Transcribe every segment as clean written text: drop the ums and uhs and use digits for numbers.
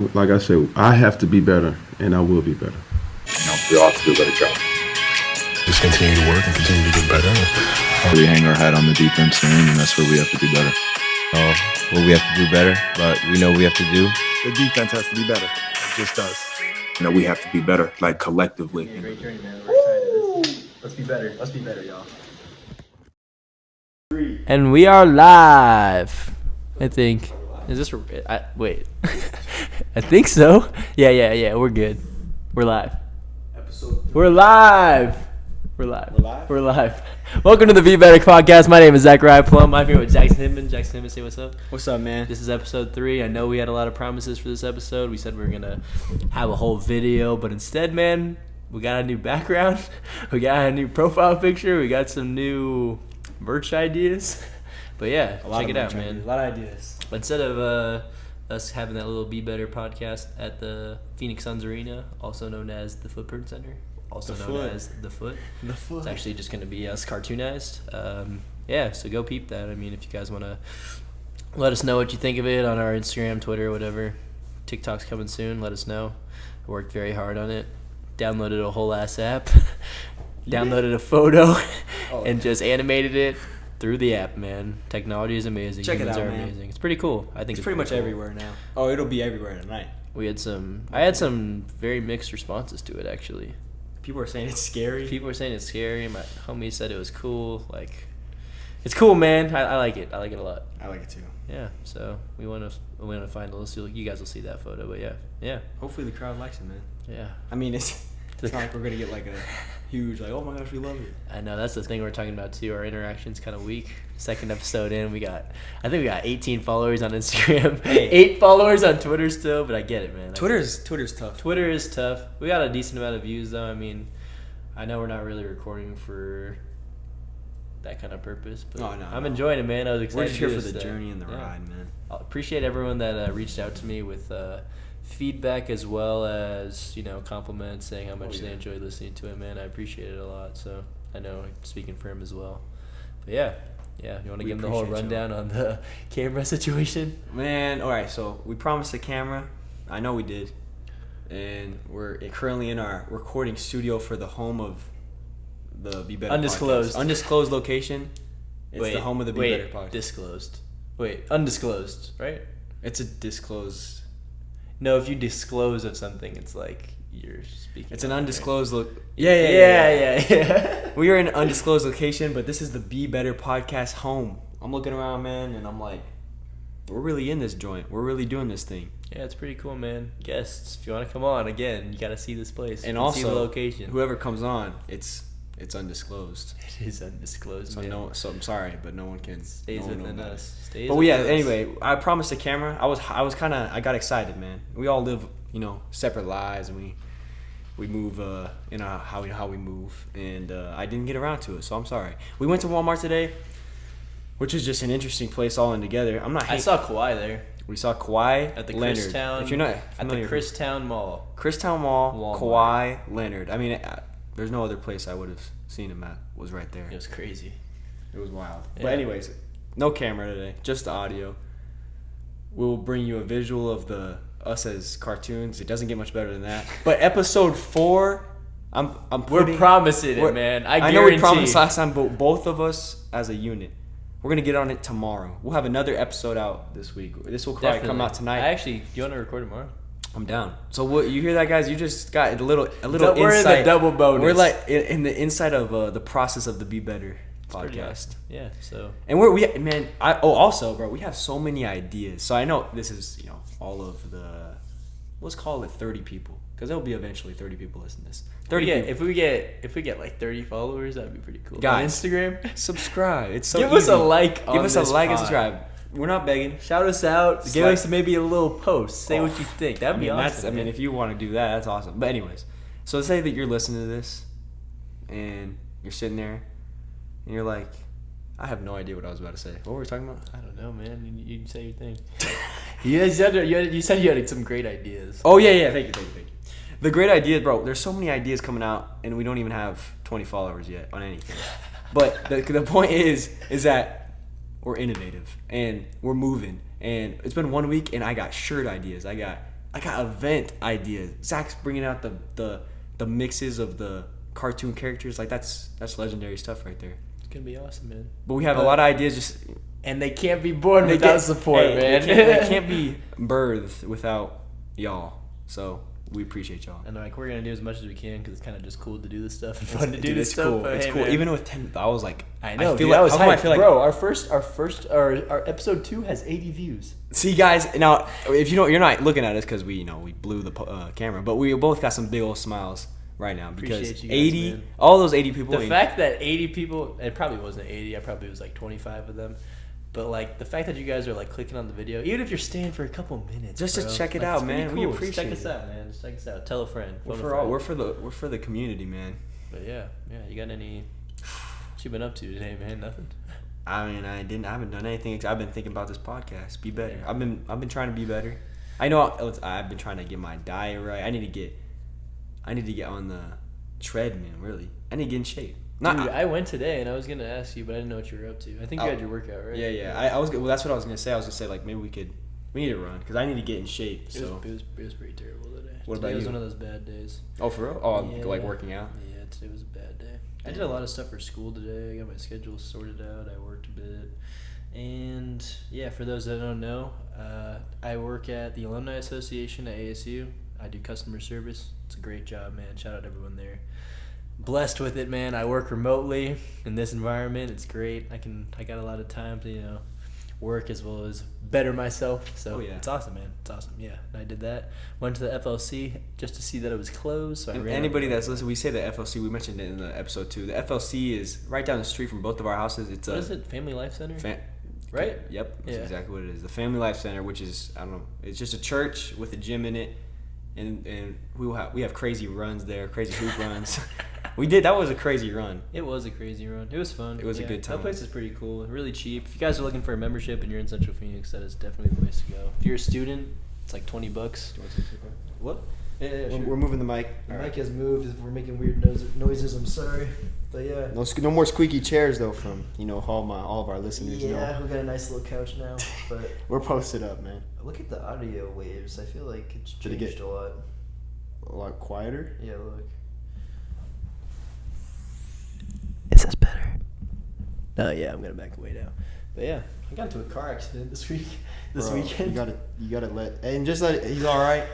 Like I said, I have to be better, and I will be better. We all have to do a better job. Just continue to work and continue to get better. We hang our hat on the defense end, and that's where we have to do better. Well, we have to do better, but we know we have to do. The defense has to be better. It just does. We have to be better, like collectively. Yeah, great journey, man. We're excited. Let's be better. Let's be better, y'all. And we are live. I think. Is this? Wait. I think so. Yeah. We're good. We're live. We're live. We're live. Welcome to the BeBetter podcast. My name is Zachariah Plum. I'm here with Jackson Hinman. Jackson Hinman, say what's up. What's up, man? This is episode 3. I know we had a lot of promises for this episode. We said we were going to have a whole video, but instead, man, we got a new background. We got a new profile picture. We got some new merch ideas. But yeah, check it out, man. A lot of ideas. Instead of us having that little BeBetter podcast at the Phoenix Suns Arena, also known as the Footprint Center, also known as The Foot. The Foot. It's actually just going to be us cartoonized. Yeah, so go peep that. I mean, if you guys want to let us know what you think of it on our Instagram, Twitter, whatever. TikTok's coming soon. Let us know. I worked very hard on it. Downloaded a whole ass app. Downloaded a photo and just animated it through the app, man. Technology is amazing. Check Humans it out, are man. amazing. It's pretty cool. I think It's pretty much cool. everywhere now. Oh, it'll be everywhere tonight. I had some very mixed responses to it, actually. People are saying it's scary. People were saying it's scary. My homie said it was cool. Like, it's cool, man. I like it. I like it a lot. I like it too. Yeah. So we want to find a little. You guys will see that photo, but yeah. Hopefully the crowd likes it, man. Yeah. I mean, it's not like we're gonna get like a huge oh my gosh, we love it. I know that's the thing we're talking about too. Our interaction's kind of weak. Second episode in, I think we got 18 followers on Instagram, Hey. 8 followers on Twitter still, but I get it, man. Twitter's tough. Twitter is tough. We got a decent amount of views though. I mean, I know we're not really recording for that kind of purpose, but I'm enjoying it, man. I was excited. We're just here to for do the this, journey and the ride, man. I appreciate everyone that reached out to me with feedback as well as compliments, saying how much they enjoyed listening to it, man. I appreciate it a lot. So I know I'm speaking for him as well. But yeah. You want to give him the whole rundown on the camera situation? Man, all right. So we promised a camera. I know we did, and we're currently in our recording studio for the home of the BeBetter Undisclosed. podcast. Undisclosed location. It's the home of the BeBetter podcast. Disclosed. Undisclosed, right? It's a disclosed. No, if you disclose of something, it's like you're speaking. It's an out, undisclosed look. Right? Yeah. We are in an undisclosed location, but this is the BeBetter podcast home. I'm looking around, man, and I'm like, we're really in this joint. We're really doing this thing. Yeah, it's pretty cool, man. Guests, if you want to come on again, you got to see this place. And You also, see the location. whoever comes on, it's undisclosed. It is undisclosed. So man. So I'm sorry, but no one can. Stays no one within knows about us. it. Stays But within us. anyway, I promised a camera. I got excited, man. We all live, separate lives, and we move in how we move, and I didn't get around to it, so I'm sorry. We went to Walmart today, which is just an interesting place all in together. I saw Kawhi there We saw Kawhi at the Leonard. Christown. If you're not at the familiar, Christown Mall. Christown Mall, Walmart. Kawhi Leonard. I mean, there's no other place I would have seen him at. Was right there. It was crazy. It was wild. Yeah. But anyways, no camera today, just the audio. We'll bring you a visual of us as cartoons. It doesn't get much better than that. But episode 4, We're promising it, man. I know we guarantee. promised last time, but both of us as a unit. We're gonna get on it tomorrow. We'll have another episode out this week. This will probably come out tonight. Do you want to record tomorrow? I'm down. So what you hear that, guys? You just got a little We're insight. in the double bonus. We're like in the inside of the process of the BeBetter podcast. Yeah. So And also, bro, we have so many ideas. So I know this is, all of the, let's call it 30 people, because there'll be eventually 30 people listening to this. 30 people. if we get like 30 followers, that'd be pretty cool. Guys, on Instagram, subscribe. It's so give us easy. a like. Give us a this like and pod. subscribe. We're not begging. Shout us out. Give like- us maybe a little post. Say what you think. That'd be awesome. If you want to do that, that's awesome. But anyways, so say that you're listening to this, and you're sitting there, and you're like, I have no idea what I was about to say. What were we talking about? I don't know, man. You say your thing. You said you had some great ideas. Oh yeah. Thank you. The great ideas, bro. There's so many ideas coming out, and we don't even have 20 followers yet on anything. But the point is that we're innovative and we're moving. And it's been 1 week, and I got shirt ideas. I got event ideas. Zach's bringing out the mixes of the cartoon characters. Like that's legendary stuff right there. It's gonna be awesome, man. But we have a lot of ideas. Just And they can't be born without support, man. They can't be birthed without y'all. So we appreciate y'all. And like we're gonna do as much as we can because it's kind of just cool to do this stuff and fun to Dude, do this it's stuff. cool. But It's hey, cool. man. Even with 10, I was like, I know. I feel dude, like I was how come I hyped, feel like, bro. Our episode 2 has 80 views. See, guys. Now, if you're not looking at us because we blew the camera, but we both got some big old smiles right now because Appreciate you guys, 80, man. all those 80 people. The fact that 80 people, it probably wasn't 80. I probably was like 25 of them. But like the fact that you guys are like clicking on the video, even if you're staying for a couple minutes, Just to bro, check it like, out, it's pretty man. We cool. appreciate Check it. us out, man. Just check us out. Tell a friend. we're Phone a for friend. all. We're for the community, man. But yeah. You got any? What you been up to today, man? Nothing. I mean, I haven't done anything. I've been thinking about this podcast. Be better. I've been trying to be better. I know I've been trying to get my diet right. I need to get on the treadmill. Really, I need to get in shape. Dude, I went today and I was gonna ask you, but I didn't know what you were up to. I think you had your workout, right? Yeah. I was. Well, that's what I was gonna say. I was gonna say like maybe we need to run because I need to get in shape. It So. was pretty terrible today. What Today about was you? one of those bad days. Oh, for real? Oh, Yeah. like working out. Yeah, today was a bad day. I did a lot of stuff for school today. I got my schedule sorted out. I worked a bit. And yeah, for those that don't know, I work at the Alumni Association at ASU. I do customer service. It's a great job, man. Shout out to everyone there. Blessed with it, man. I work remotely in this environment. It's great. I got a lot of time to, work as well as better myself. So Oh, yeah. It's awesome, man. It's awesome. Yeah. And I did that. Went to the FLC just to see that it was closed. So I And ran anybody over- that's listening, we say the FLC. We mentioned it in the episode 2. The FLC is right down the street from both of our houses. It's What is it? Family Life Center? Right? Yep. That's Yeah. exactly what it is. The Family Life Center, which is I don't know. It's just a church with a gym in it, and we have crazy runs there, crazy hoop runs. That was a crazy run. It was a crazy run. It was fun. It was a good time. That place is pretty cool. Really cheap. If you guys are looking for a membership and you're in Central Phoenix, that is definitely the place to go. If you're a student, it's like $20. What? Yeah, We're moving the mic. The mic has moved. We're making weird noises. I'm sorry, but yeah. No more squeaky chairs though from all of our listeners. Yeah, we got a nice little couch now, but We're posted up, man. look at the audio waves. I feel like it's Did it changed get- a lot. A lot quieter. Yeah, look. Is this better? No, yeah, I'm gonna back away now. But yeah, I got into a car accident this weekend. You gotta let and just let. He's all right.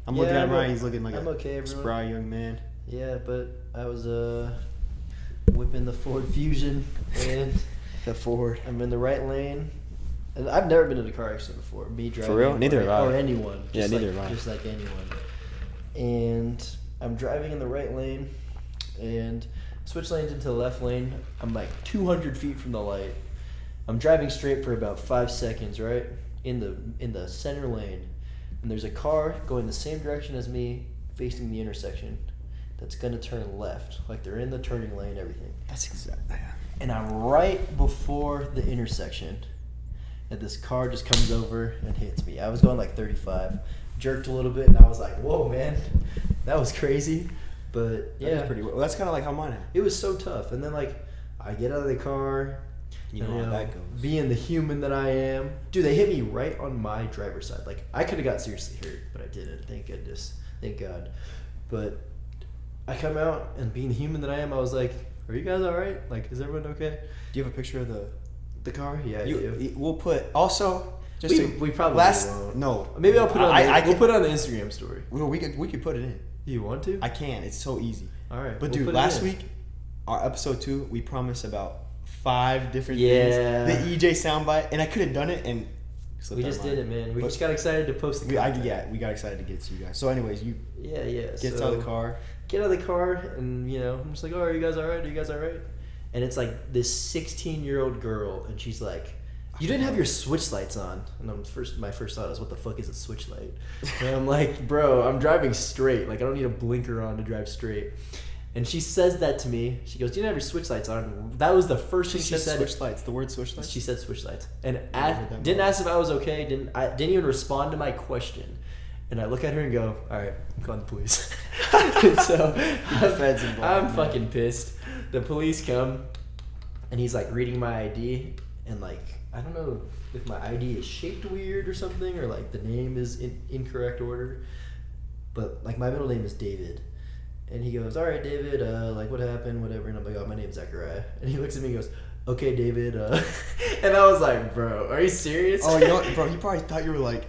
I'm looking Yeah, at I'm Ryan. o- He's looking like I'm a okay, everyone. spry young man. Yeah, but I was whipping the Ford Fusion, and The Ford. I'm in the right lane. And I've never been in a car accident before. Me driving. real? Neither have I. Or anyone. Yeah, Just neither like, have I. Just like anyone. And I'm driving in the right lane, and switch lanes into the left lane. I'm like 200 feet from the light. I'm driving straight for about 5 seconds, right? In the center lane. And there's a car going the same direction as me facing the intersection that's going to turn left. Like they're in the turning lane, everything. That's exactly. And I'm right before the intersection. And this car just comes over and hits me. I was going like 35. Jerked a little bit, and I was like, whoa, man. That was crazy. But yeah. That's pretty. Well, that's kind of like how mine happened. It was so tough. And then, like, I get out of the car. You know how that goes. Being the human that I am. Dude, they hit me right on my driver's side. Like, I could have got seriously hurt, but I didn't. Thank goodness. Thank God. But I come out, and being the human that I am, I was like, are you guys all right? Like, is everyone okay? Do you have a picture of the car? Yeah, I do. We'll put also. Just We probably won't. No. Maybe I'll put it on we'll can, put it on the Instagram story. No, we could put it in. You want to? I can. It's so easy. All right. But we'll dude, put it last in. week, our episode 2, we promised about 5 different Yeah. things. The EJ soundbite, and I could have done it, and We just did it, man. We just got excited to post the content. we got excited to get to you guys. So, anyways, you Yeah. get out of the car. Get out of the car, and I'm just like, oh, are you guys all right? Are you guys all right? And it's like this 16-year-old girl, and she's like, you didn't have your switch lights on. And my first thought is, what the fuck is a switch light? And I'm like, bro, I'm driving straight. Like, I don't need a blinker on to drive straight. And she says that to me. She goes, you didn't have your switch lights on. That was the first thing she said. Switch lights. The word switch lights. She said switch lights. And heard that didn't before. ask if I was okay. Didn't even respond to my question. And I look at her and go, all right, I'm calling the police. So feds involved, I'm man. fucking pissed. The police come, and he's like reading my ID, and like I don't know if my ID is shaped weird or something, or like the name is in incorrect order, but like my middle name is David. And he goes, all right, David, like, what happened, whatever. And I'm like, oh, my name's Zachariah. And he looks at me and goes, okay, David. And I was like, bro, are you serious? Oh, you know what, bro, he probably thought you were like,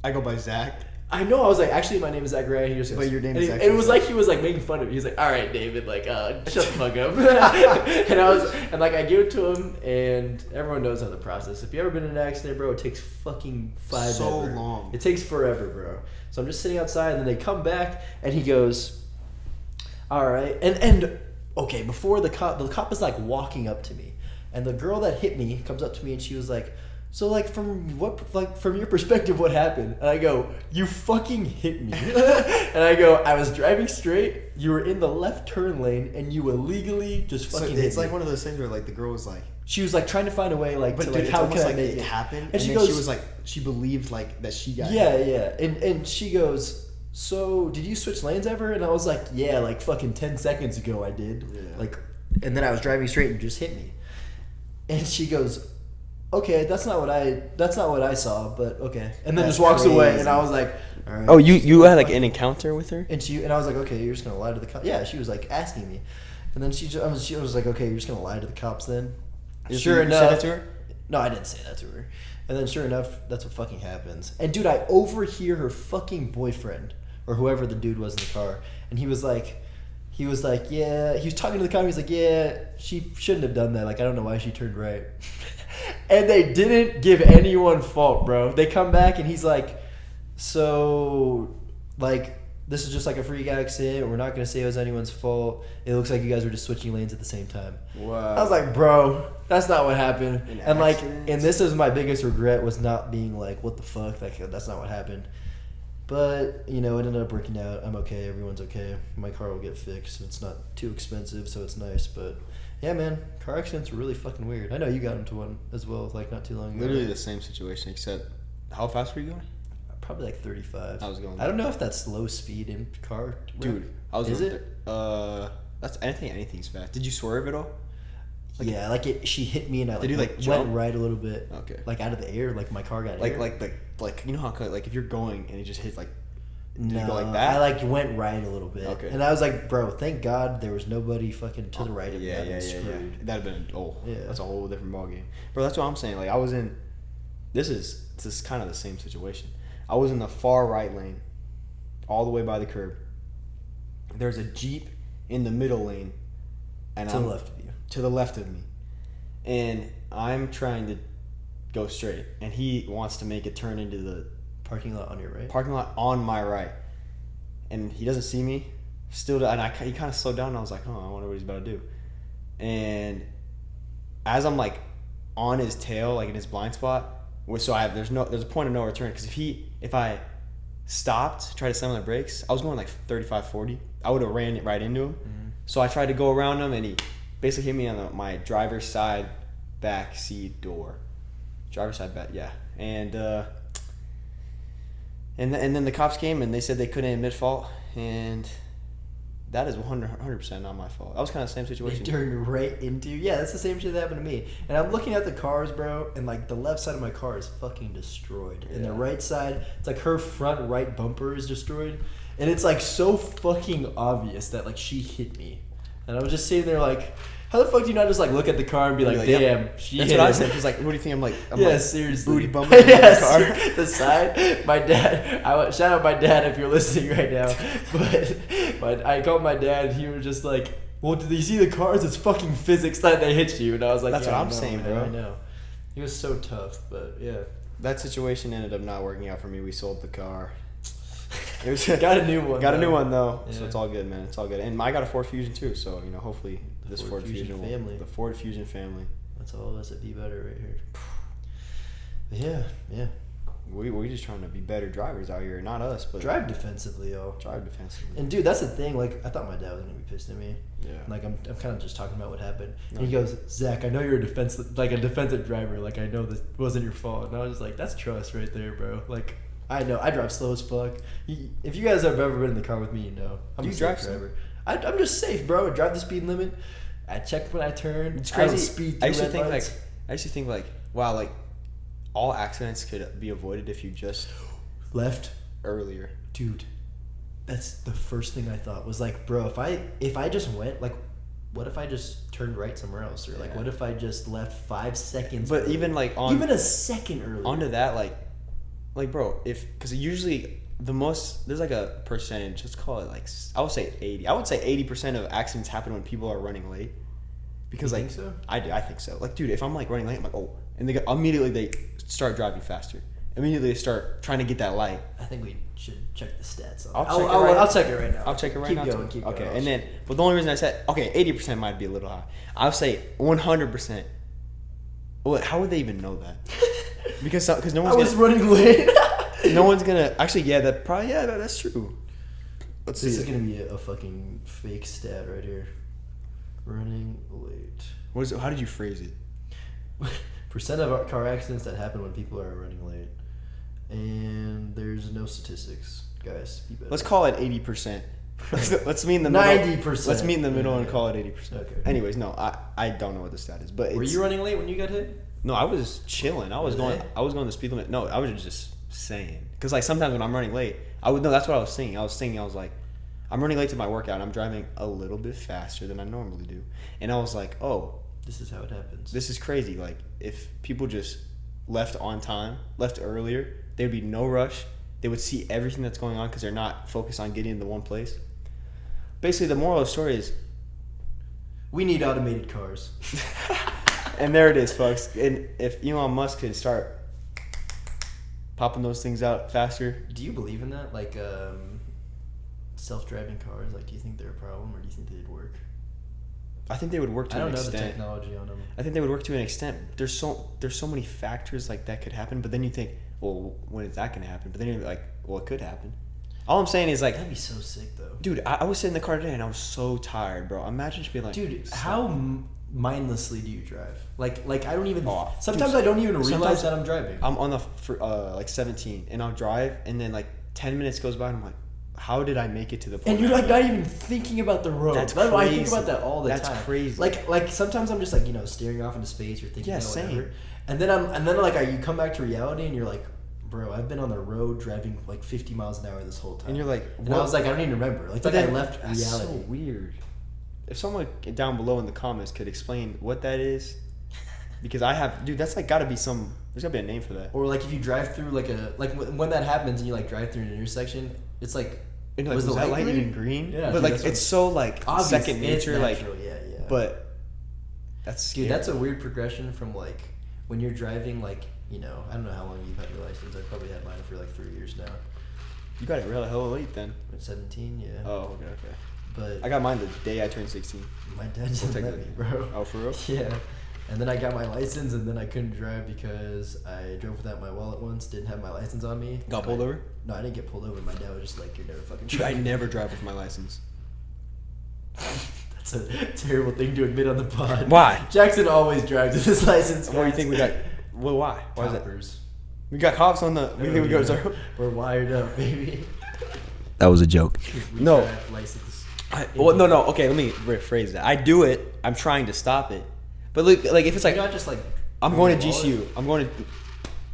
I go by Zach. I know. I was like, actually, my name is Zachariah. And he just goes, But your name and is he- actually it was like he was like making fun of me. He's like, all right, David, like, shut the fuck up. and like I give it to him, and everyone knows how the process. If you ever been in an accident, bro, it takes fucking So ever. long. It takes forever, bro. So I'm just sitting outside, and then they come back, and he goes, all right, and okay, before the cop is like walking up to me, and the girl that hit me comes up to me, and she was like, so like from your perspective, what happened? And I go, you fucking hit me. And I go, I was driving straight, you were in the left turn lane, and you illegally just So fucking hit it's me. like one of those things where like the girl was like, She was like trying to find a way like but to dude, like it's how almost can like I make it it happened, and she then goes, she was like, she believed like that she got yeah, hit. yeah. And she goes, so did you switch lanes ever? And I was like, yeah, like fucking 10 seconds ago I did. Yeah. Like, and then I was driving straight and you just hit me. And she goes, okay, that's not what I saw, but okay. And then That's just walks away. crazy. And I was like, all right. Oh, you had like an encounter with her? And I was like, okay, you're just gonna lie to the cops. Yeah, she was like asking me. And then she was like, okay, you're just gonna lie to the cops then. You Sure said enough. that to her? No, I didn't say that to her. And then sure enough, that's what fucking happens. And dude, I overhear her fucking boyfriend or whoever the dude was in the car, and he was like, yeah, he was talking to the cop. He was like, yeah, she shouldn't have done that. Like, I don't know why she turned right. And they didn't give anyone fault, bro. They come back and he's like, so, like, this is just like a freak accident. We're not gonna say it was anyone's fault. It looks like you guys were just switching lanes at the same time. Wow. I was like, bro, that's not what happened. In And like, accidents? and this is my biggest regret was not being like, what the fuck? Like, that's not what happened. But, you know, it ended up working out. I'm okay. Everyone's okay. My car will get fixed. It's not too expensive, so it's nice. But, yeah, man, car accidents are really fucking weird. I know you got into one as well, like, not too long ago. Literally the same situation, except how fast were you going? Probably like 35. I was going I don't know if that's low speed in car. Dude, I was Is going it? that's I think anything's fast. Did you swerve at all? Yeah, like she hit me and I Did you, like, went jump? right a little bit. Okay. Like out of the air, like my car got Like air. like you know how like if you're going and it just hits like did No, you go like that? I like went right a little bit. Okay. And I was like, bro, thank God there was nobody fucking to the right of me. yeah, I'd been yeah, yeah. screwed. That'd have been Yeah. that's a whole different ballgame. Bro, that's what I'm saying. Like I was in this is kind of the same situation. I was in the far right lane, all the way by the curb. There's a Jeep in the middle lane, and To I'm the left of you. to the left of me, and I'm trying to go straight, and he wants to make a turn into the Parking lot on your right. parking lot on my right, and he doesn't see me. Still, and he kind of slowed down, and I was like, "Oh, I wonder what he's about to do." And as I'm like on his tail, like in his blind spot, so there's a point of no return because if I stopped, tried to slam on the brakes, I was going like 35, 40. I would have ran it right into him. Mm-hmm. So So I tried to go around him, and he basically hit me on my driver's side back seat door. Driver's side back, yeah. And then the cops came, and they said they couldn't admit fault, and that is 100% not my fault. That was kind of the same It situation. turned right into you. Yeah, that's the same shit that happened to me. And I'm looking at the cars, bro, and like the left side of my car is fucking destroyed. And the Yeah. right side, it's like her front right bumper is destroyed. And it's like so fucking obvious that like she hit me. And I was just sitting there like, how the fuck do you not just like look at the car and be like, Like, damn, yep. she That's hit what I him. said. He's like, what do you think? I'm like, Yeah, seriously. booty bumping in the Yes, car. the side. My dad. Shout out my dad if you're listening right now. But I called my dad. And he was just like, "Well, did you see the cars? It's fucking physics that they hit you." And I was like, That's yeah, what I I'm know, saying, man, bro. I know. He was so tough, but yeah. That situation ended up not working out for me. We sold the car. It was Got a new one. Got a new though. one though, so Yeah. it's all good, man. It's all good. And I got a Ford Fusion too, so hopefully this Ford Ford Fusion Fusion family. the Ford Fusion family. That's all of us at BeBetter right here. But yeah, yeah. We just trying to be better drivers out here, not us, but Drive defensively, yo. drive defensively. And dude, that's the thing. Like, I thought my dad was gonna be pissed at me. Yeah. Like, I'm kind of just talking about what happened. No. And he goes, Zach, I know you're a defensive driver. Like, I know this wasn't your fault. And I was just like, that's trust right there, bro. Like, I know I drive slow as fuck. If you guys have ever been in the car with me, you know I'm Do a you safe drive slow? driver. I'm just safe, bro. I drive the speed limit. I check when I turn. It's I don't crazy. speed I used to through think red like lights. I used to think like, wow, like all accidents could be avoided if you just Left, earlier. dude. That's the first thing I thought was like, bro, if I just went like, what if I just turned right somewhere else, or like, what if I just left 5 seconds? But early? even like even a second earlier. onto that, like bro, because usually there's like a percentage. Let's call it like I would say 80. I would say 80% of accidents happen when people are running late. Because You like think so? I think so. Like, dude, if I'm like running late, I'm like, oh, and immediately they start driving faster. Immediately they start trying to get that light. I think we should check the stats on I'll check it I'll check it right now. I'll check it right now. Keep going. Okay, and then, but the only reason I said, okay, 80% might be a little high. I'll say 100%. Well, how would they even know that? Because no I one's was running late. no one's gonna actually. Yeah, that's true. Let's This see. is gonna be a fucking fake stat right here. Running late. How did you phrase it? Percent of car accidents that happen when people are running late. And there's no statistics, guys. Be better. Let's call it 80%. Let's meet in the middle. 90%. Let's meet in the middle and Yeah. call it 80%. Okay. Anyways, no, I don't know what the stat is, but Were you running late when you got hit? No, I was chilling. I was Really? going the speed limit. No, I was just saying. Because like sometimes when I'm running late, that's what I was saying. I was like, I'm running late to my workout and I'm driving a little bit faster than I normally do. And I was like, oh, This is how it happens. this is crazy. Like if people just left on time, left earlier, there'd be no rush. They would see everything that's going on because they're not focused on getting into one place. Basically, the moral of the story is, We need automated cars. and there it is, folks. And if Elon Musk could start popping those things out faster, Do you believe in that? Like, self-driving cars, like, do you think they're a problem, or do you think they'd work? I think they would work to I an don't know the extent. technology on them. I think they would work to an extent. There's so many factors like that could happen, but then you think, well, when is that going to happen? But then you're like, well, it could happen. All I'm saying is like, That'd be so sick, though. dude, I was sitting in the car today and I was so tired, bro. Imagine just being like, Dude, so- how mindlessly do you drive? Like I don't even. Oh, sometimes dude, I don't even realize sometimes that I'm driving. I'm on like 17 and I'll drive and then like 10 minutes goes by and I'm like, how did I make it to the point? And you're like not even thinking about the road. That's I think crazy. about that all the time. That's crazy. Like sometimes I'm just like staring off into space or thinking Yeah, about whatever. same. And then you come back to reality and you're like, bro, I've been on the road driving like 50 miles an hour this whole time. And you're like, and I was like, I don't even remember. Like, but I then left that's reality. so weird. If someone down below in the comments could explain what that is, because that's like gotta be there's gotta be a name for that. Or like if you drive through when that happens and you like drive through an intersection, it's like, And you're like, was was the that light light green? even green? Yeah, but dude, like that's it's so like obvious, second it's nature, like. natural, yeah. But that's scary. Dude, that's a weird progression from like when you're driving, like, I don't know how long you've had your license. I probably had mine for like 3 years now. You got it really hella late then. At 17, yeah. Oh, okay. But I got mine the day I turned 16. my dad just We'll let take me, that. bro. Oh, for real? Yeah. And then I got my license, and then I couldn't drive because I drove without my wallet once, didn't have my license on me. Got pulled over? No, I didn't get pulled over. My dad was just like, you're never fucking Dude, I driving. never drive with my license. That's a terrible thing to admit on the pod. Why? Jackson always drives with his license. What do you guys. think we got? Well, why? Why is it? Coppers. We got cops on the. We think we go. Yeah. We're wired up, baby. That was a joke. No. License. No. Okay, let me rephrase that. I do it. I'm trying to stop it. But look, like if it's like You're not just like. I'm going to your wallet? GCU. I'm going to.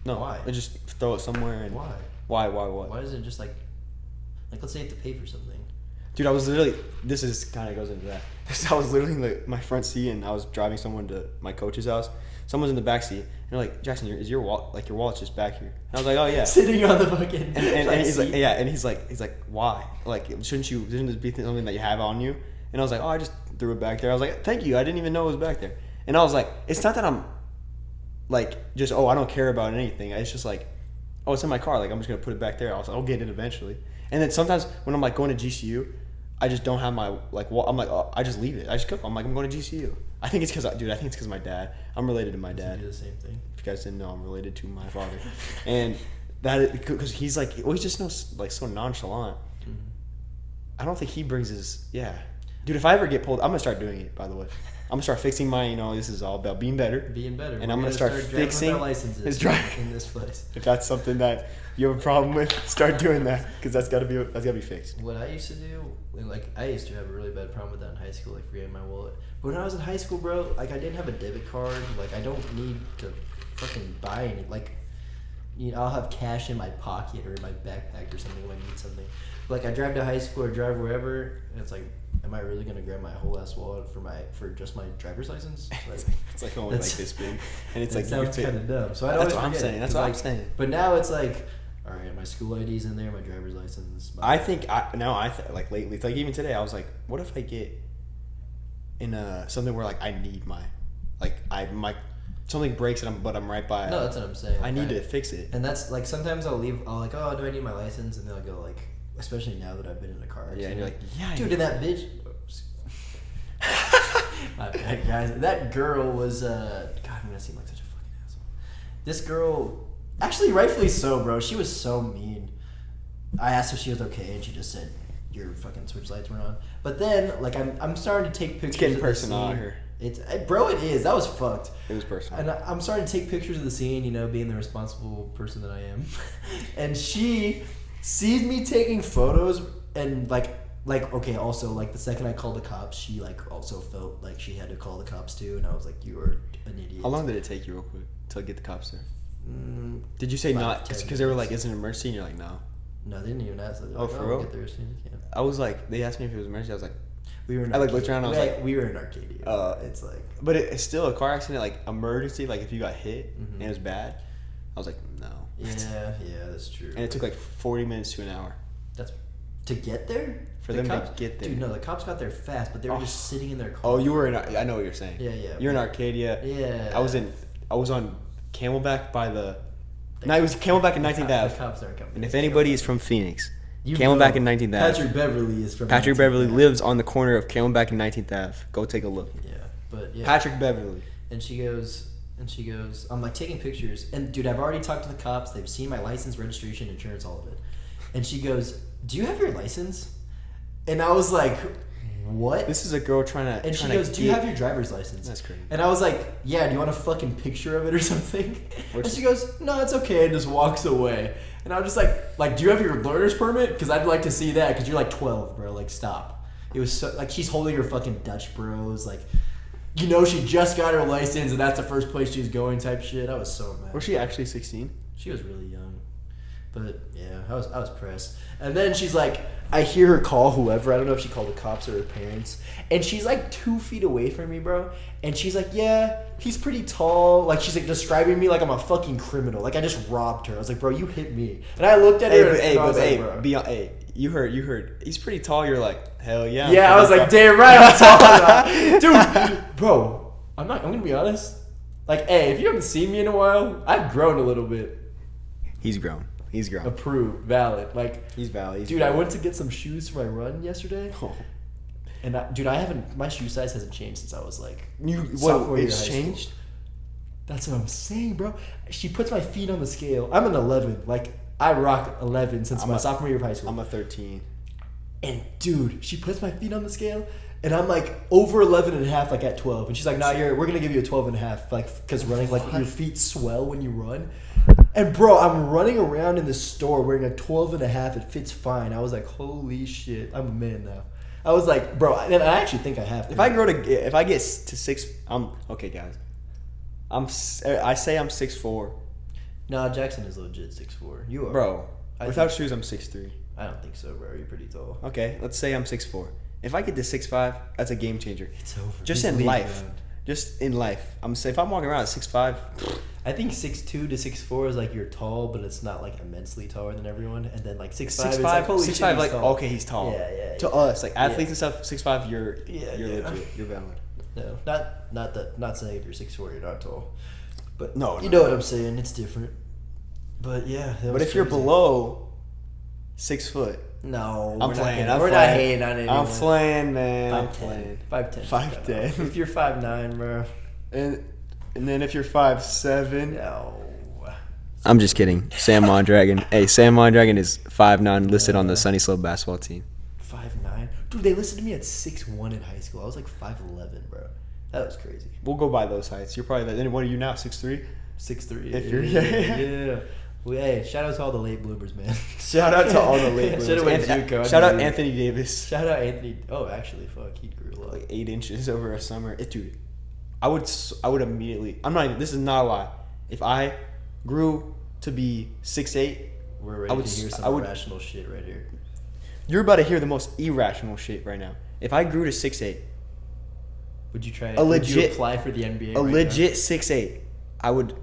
No. Why? I just throw it somewhere and. Why? Why? Why is it just like let's say you have to pay for something? Dude, I was literally. This is kind of goes into that. I was literally in my front seat and I was driving someone to my coach's house. Someone's in the back seat and they're like, Jackson, is your wallet like your wallet's just back here? And I was like, oh yeah. Sitting on the fucking. And he's like, seat. yeah, and he's like, why? Like, shouldn't this be something that you have on you? And I was like, oh, I just threw it back there. I was like, thank you. I didn't even know it was back there. And I was like, it's not that I'm like just I don't care about anything. It's just like, oh, it's in my car. Like I'm just gonna put it back there. I'll get it eventually. And then sometimes when I'm like going to GCU, I just don't have my like. I'm like, oh, I just leave it. I just go. I'm like, I'm going to GCU. I think it's because I think it's because of my dad. I'm related to my You dad. do the same thing. If you guys didn't know, I'm related to my father, and that because he's like, well, he's just so nonchalant. I don't think he brings his dude. If I ever get pulled, I'm gonna start doing it. By the way, I'm gonna start fixing my. This is all about being better. Being better. And We're I'm gonna start driving with fixing our licenses his drive. in this place. If that's something that you have a problem with, start doing that because that's gotta be fixed. What I used to do, like I used to have a really bad problem with that in high school, like forgetting my wallet. But when I was in high school, bro, like I didn't have a debit card. Like I don't need to fucking buy any. Like, I'll have cash in my pocket or in my backpack or something when I need something. Like I drive to high school or drive wherever, and it's like, am I really gonna grab my whole ass wallet for just my driver's license? Like, It's like only like this big, and it's like sounds kind of dumb. So I That's always what I'm forget saying. it, That's 'cause, what I'm like, saying. But now it's like, all right, my school ID's in there, my driver's license. I think like lately, like even today, I was like, what if I get in something where like I need my something breaks and I'm right by. No, that's what I'm saying. I need to fix it. And that's like sometimes I'll like, oh, do I need my license? And then I'll go like, especially now that I've been in a car accident. Yeah, and you're like, yeah, dude, and that bitch. My bad, guys. That girl was God, I'm gonna seem like such a fucking asshole. This girl, actually, rightfully so, bro. She was so mean. I asked if she was okay, and she just said your fucking switch lights weren't on. But then, like, I'm starting to take pictures. It's getting of the personal out scene. here. Bro, it is. That was fucked. It was personal. And I'm starting to take pictures of the scene, being the responsible person that I am. And she sees me taking photos, and like okay, also like the second I called the cops, she like also felt like she had to call the cops too, and I was like, you are an idiot. How long did it take you, real quick, to get the cops there? Did you say 5, not 10 because they were like, minutes. "Is it an emergency?" And you're like, "No." No, they didn't even ask. They were Oh, like, for we'll real? Get there as soon as you can. I was like, they asked me if it was an emergency. I was like, We were in I, like, looked around and I was like- we were in Arcadia. It's like, but it's still a car accident, like emergency, like if you got hit Mhm. and it was bad. I was like, no. yeah, that's true. And it took like 40 minutes to an hour. That's to get there. For The them to cops, get there. Dude, no, the cops got there fast, but they were just sitting in their car. Oh, you were in. I know what you're saying. Yeah. You're in Arcadia. Yeah. I was on Camelback by the. No, it was Camelback and 19th The Ave. cops aren't coming. And if anybody is from Phoenix, You Camelback know. and 19th Ave. Patrick Beverly is from. Patrick 19th Beverly Ave. lives on the corner of Camelback and 19th Ave. Go take a look. Yeah, but yeah. Patrick Beverly. And she goes, I'm like taking pictures, and dude, I've already talked to the cops. They've seen my license, registration, insurance, all of it. And she goes, "Do you have your license?" And I was like, "What?" This is a girl trying to. And she goes, "Do you have your driver's license?" That's crazy. And I was like, "Yeah, do you want a fucking picture of it or something?" What's- And she goes, "No, it's okay," and just walks away. And I was just like, "Do you have your learner's permit? Because I'd like to see that. Because you're like 12, bro. Like, stop." It was so like she's holding her fucking Dutch bros. Like, she just got her license, and that's the first place she's going. Type shit. I was so mad. Was she actually 16? She was really young. But yeah, I was pressed. And then she's like, I hear her call whoever. I don't know if she called the cops or her parents. And she's like 2 feet away from me, bro. And she's like, yeah, he's pretty tall. Like, she's like describing me like I'm a fucking criminal. Like I just robbed her. I was like, bro, you hit me. And I looked at her and I was like, bro. You heard. He's pretty tall. You're like, hell yeah. Yeah, I was like, damn right, I'm tall. Dude, bro, I'm gonna be honest. Like, hey, if you haven't seen me in a while, I've grown a little bit. He's grown. Approved, valid. Like, He's valid. dude, I went to get some shoes for my run yesterday, Oh. and my shoe size hasn't changed since I was like It's sophomore year of high school. changed? That's what I'm saying, bro. She puts my feet on the scale. I'm an 11. Like, I rock 11 since my sophomore year of high school. I'm a 13. And dude, she puts my feet on the scale, and I'm like over 11 and a half, like at 12. And she's like, we're gonna give you a 12 and a half, like, because running, like, your feet swell when you run. And bro, I'm running around in the store wearing a 12 and a half. It fits fine. I was like, holy shit, I'm a man now. I was like, bro, and I actually think I have to. If I get to 6, okay, guys. I say I'm 6'4". No, Jackson is legit 6'4". You are, Bro, I without think- shoes, I'm 6'3". I don't think so, bro. You're pretty tall. Okay, let's say I'm 6'4". If I get to 6'5", that's a game changer. It's over. Just He's in leaving life. around. Just in life. If I'm walking around at 6'5", I think 6'2" to 6'4" is like you're tall, but it's not like immensely taller than everyone. And then like 6'5" is like, holy shit, 6'5", he's like, tall. okay, he's tall. Yeah. To us, like athletes Yeah. and stuff, 6'5", you're Yeah. legit. You're valid. No, not saying if you're 6'4" you're not tall. But No, you no. know what I'm saying. It's different. But yeah. But if you're below 6 foot, no, I'm we're playing. Not, we're not hating on anyone. I'm playing, man. I'm 5'10". playing. 5'10". 5'10". If you're 5'9", bro. And then if you're 5'7". No. I'm just kidding. Sam Mondragon. Hey, Sam Mondragon is 5'9", listed on the Sunny Slope basketball team. 5'9". Dude, they listed to me at 6'1" in high school. I was like 5'11", bro. That was crazy. We'll go by those heights. You're probably and what are you now? 6'3"? 6'3". If you're- yeah. Well, hey, shout out to all the late bloomers, man. Shout out to all the late Shout out bloomers. JUCO. Shout out Anthony Davis. Shout out Anthony. Oh, actually, fuck, he grew a lot. Like 8 inches over a summer. Dude, I would immediately. I'm not even. This is not a lie. If I grew to be 6'8", We're ready I would to hear s- some I would- irrational shit right here. you're about to hear the most irrational shit right now. If I grew to 6'8", Would you try? A would you legit- apply for the NBA? a right legit 6'8", I would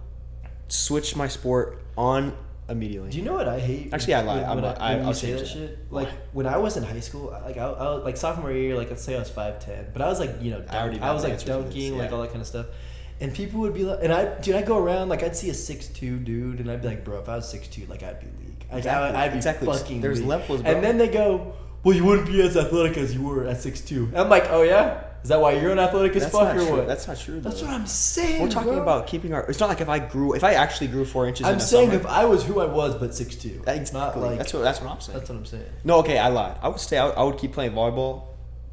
switch my sport on immediately. now? Do you know what I hate? Actually, I lied. When I'll you say change that that. shit. Like when I was in high school, I like sophomore year, like let's say I was 5'10", but I was like I was know the like answer to this, dunking, like yeah. all that kind of stuff. And people would be like, and I'd go around like I'd see a 6'2" dude, and I'd be like, bro, if I was 6'2", like I'd be league. Like, I'd be Exactly. fucking. There's league. levels, bro. And then they go, well, you wouldn't be as athletic as you were at 6'2". And I'm like, oh yeah, is that why you're unathletic as That's fuck not or true. what? That's not true. That's though. what I'm saying. We're talking bro. about keeping our. It's not like if I actually grew 4 inches. I'm in the saying summer, if I was who I was, but 6'2". It's exactly. not like that's what I'm saying. that's what I'm saying. No, okay, I lied. I would say I would keep playing volleyball.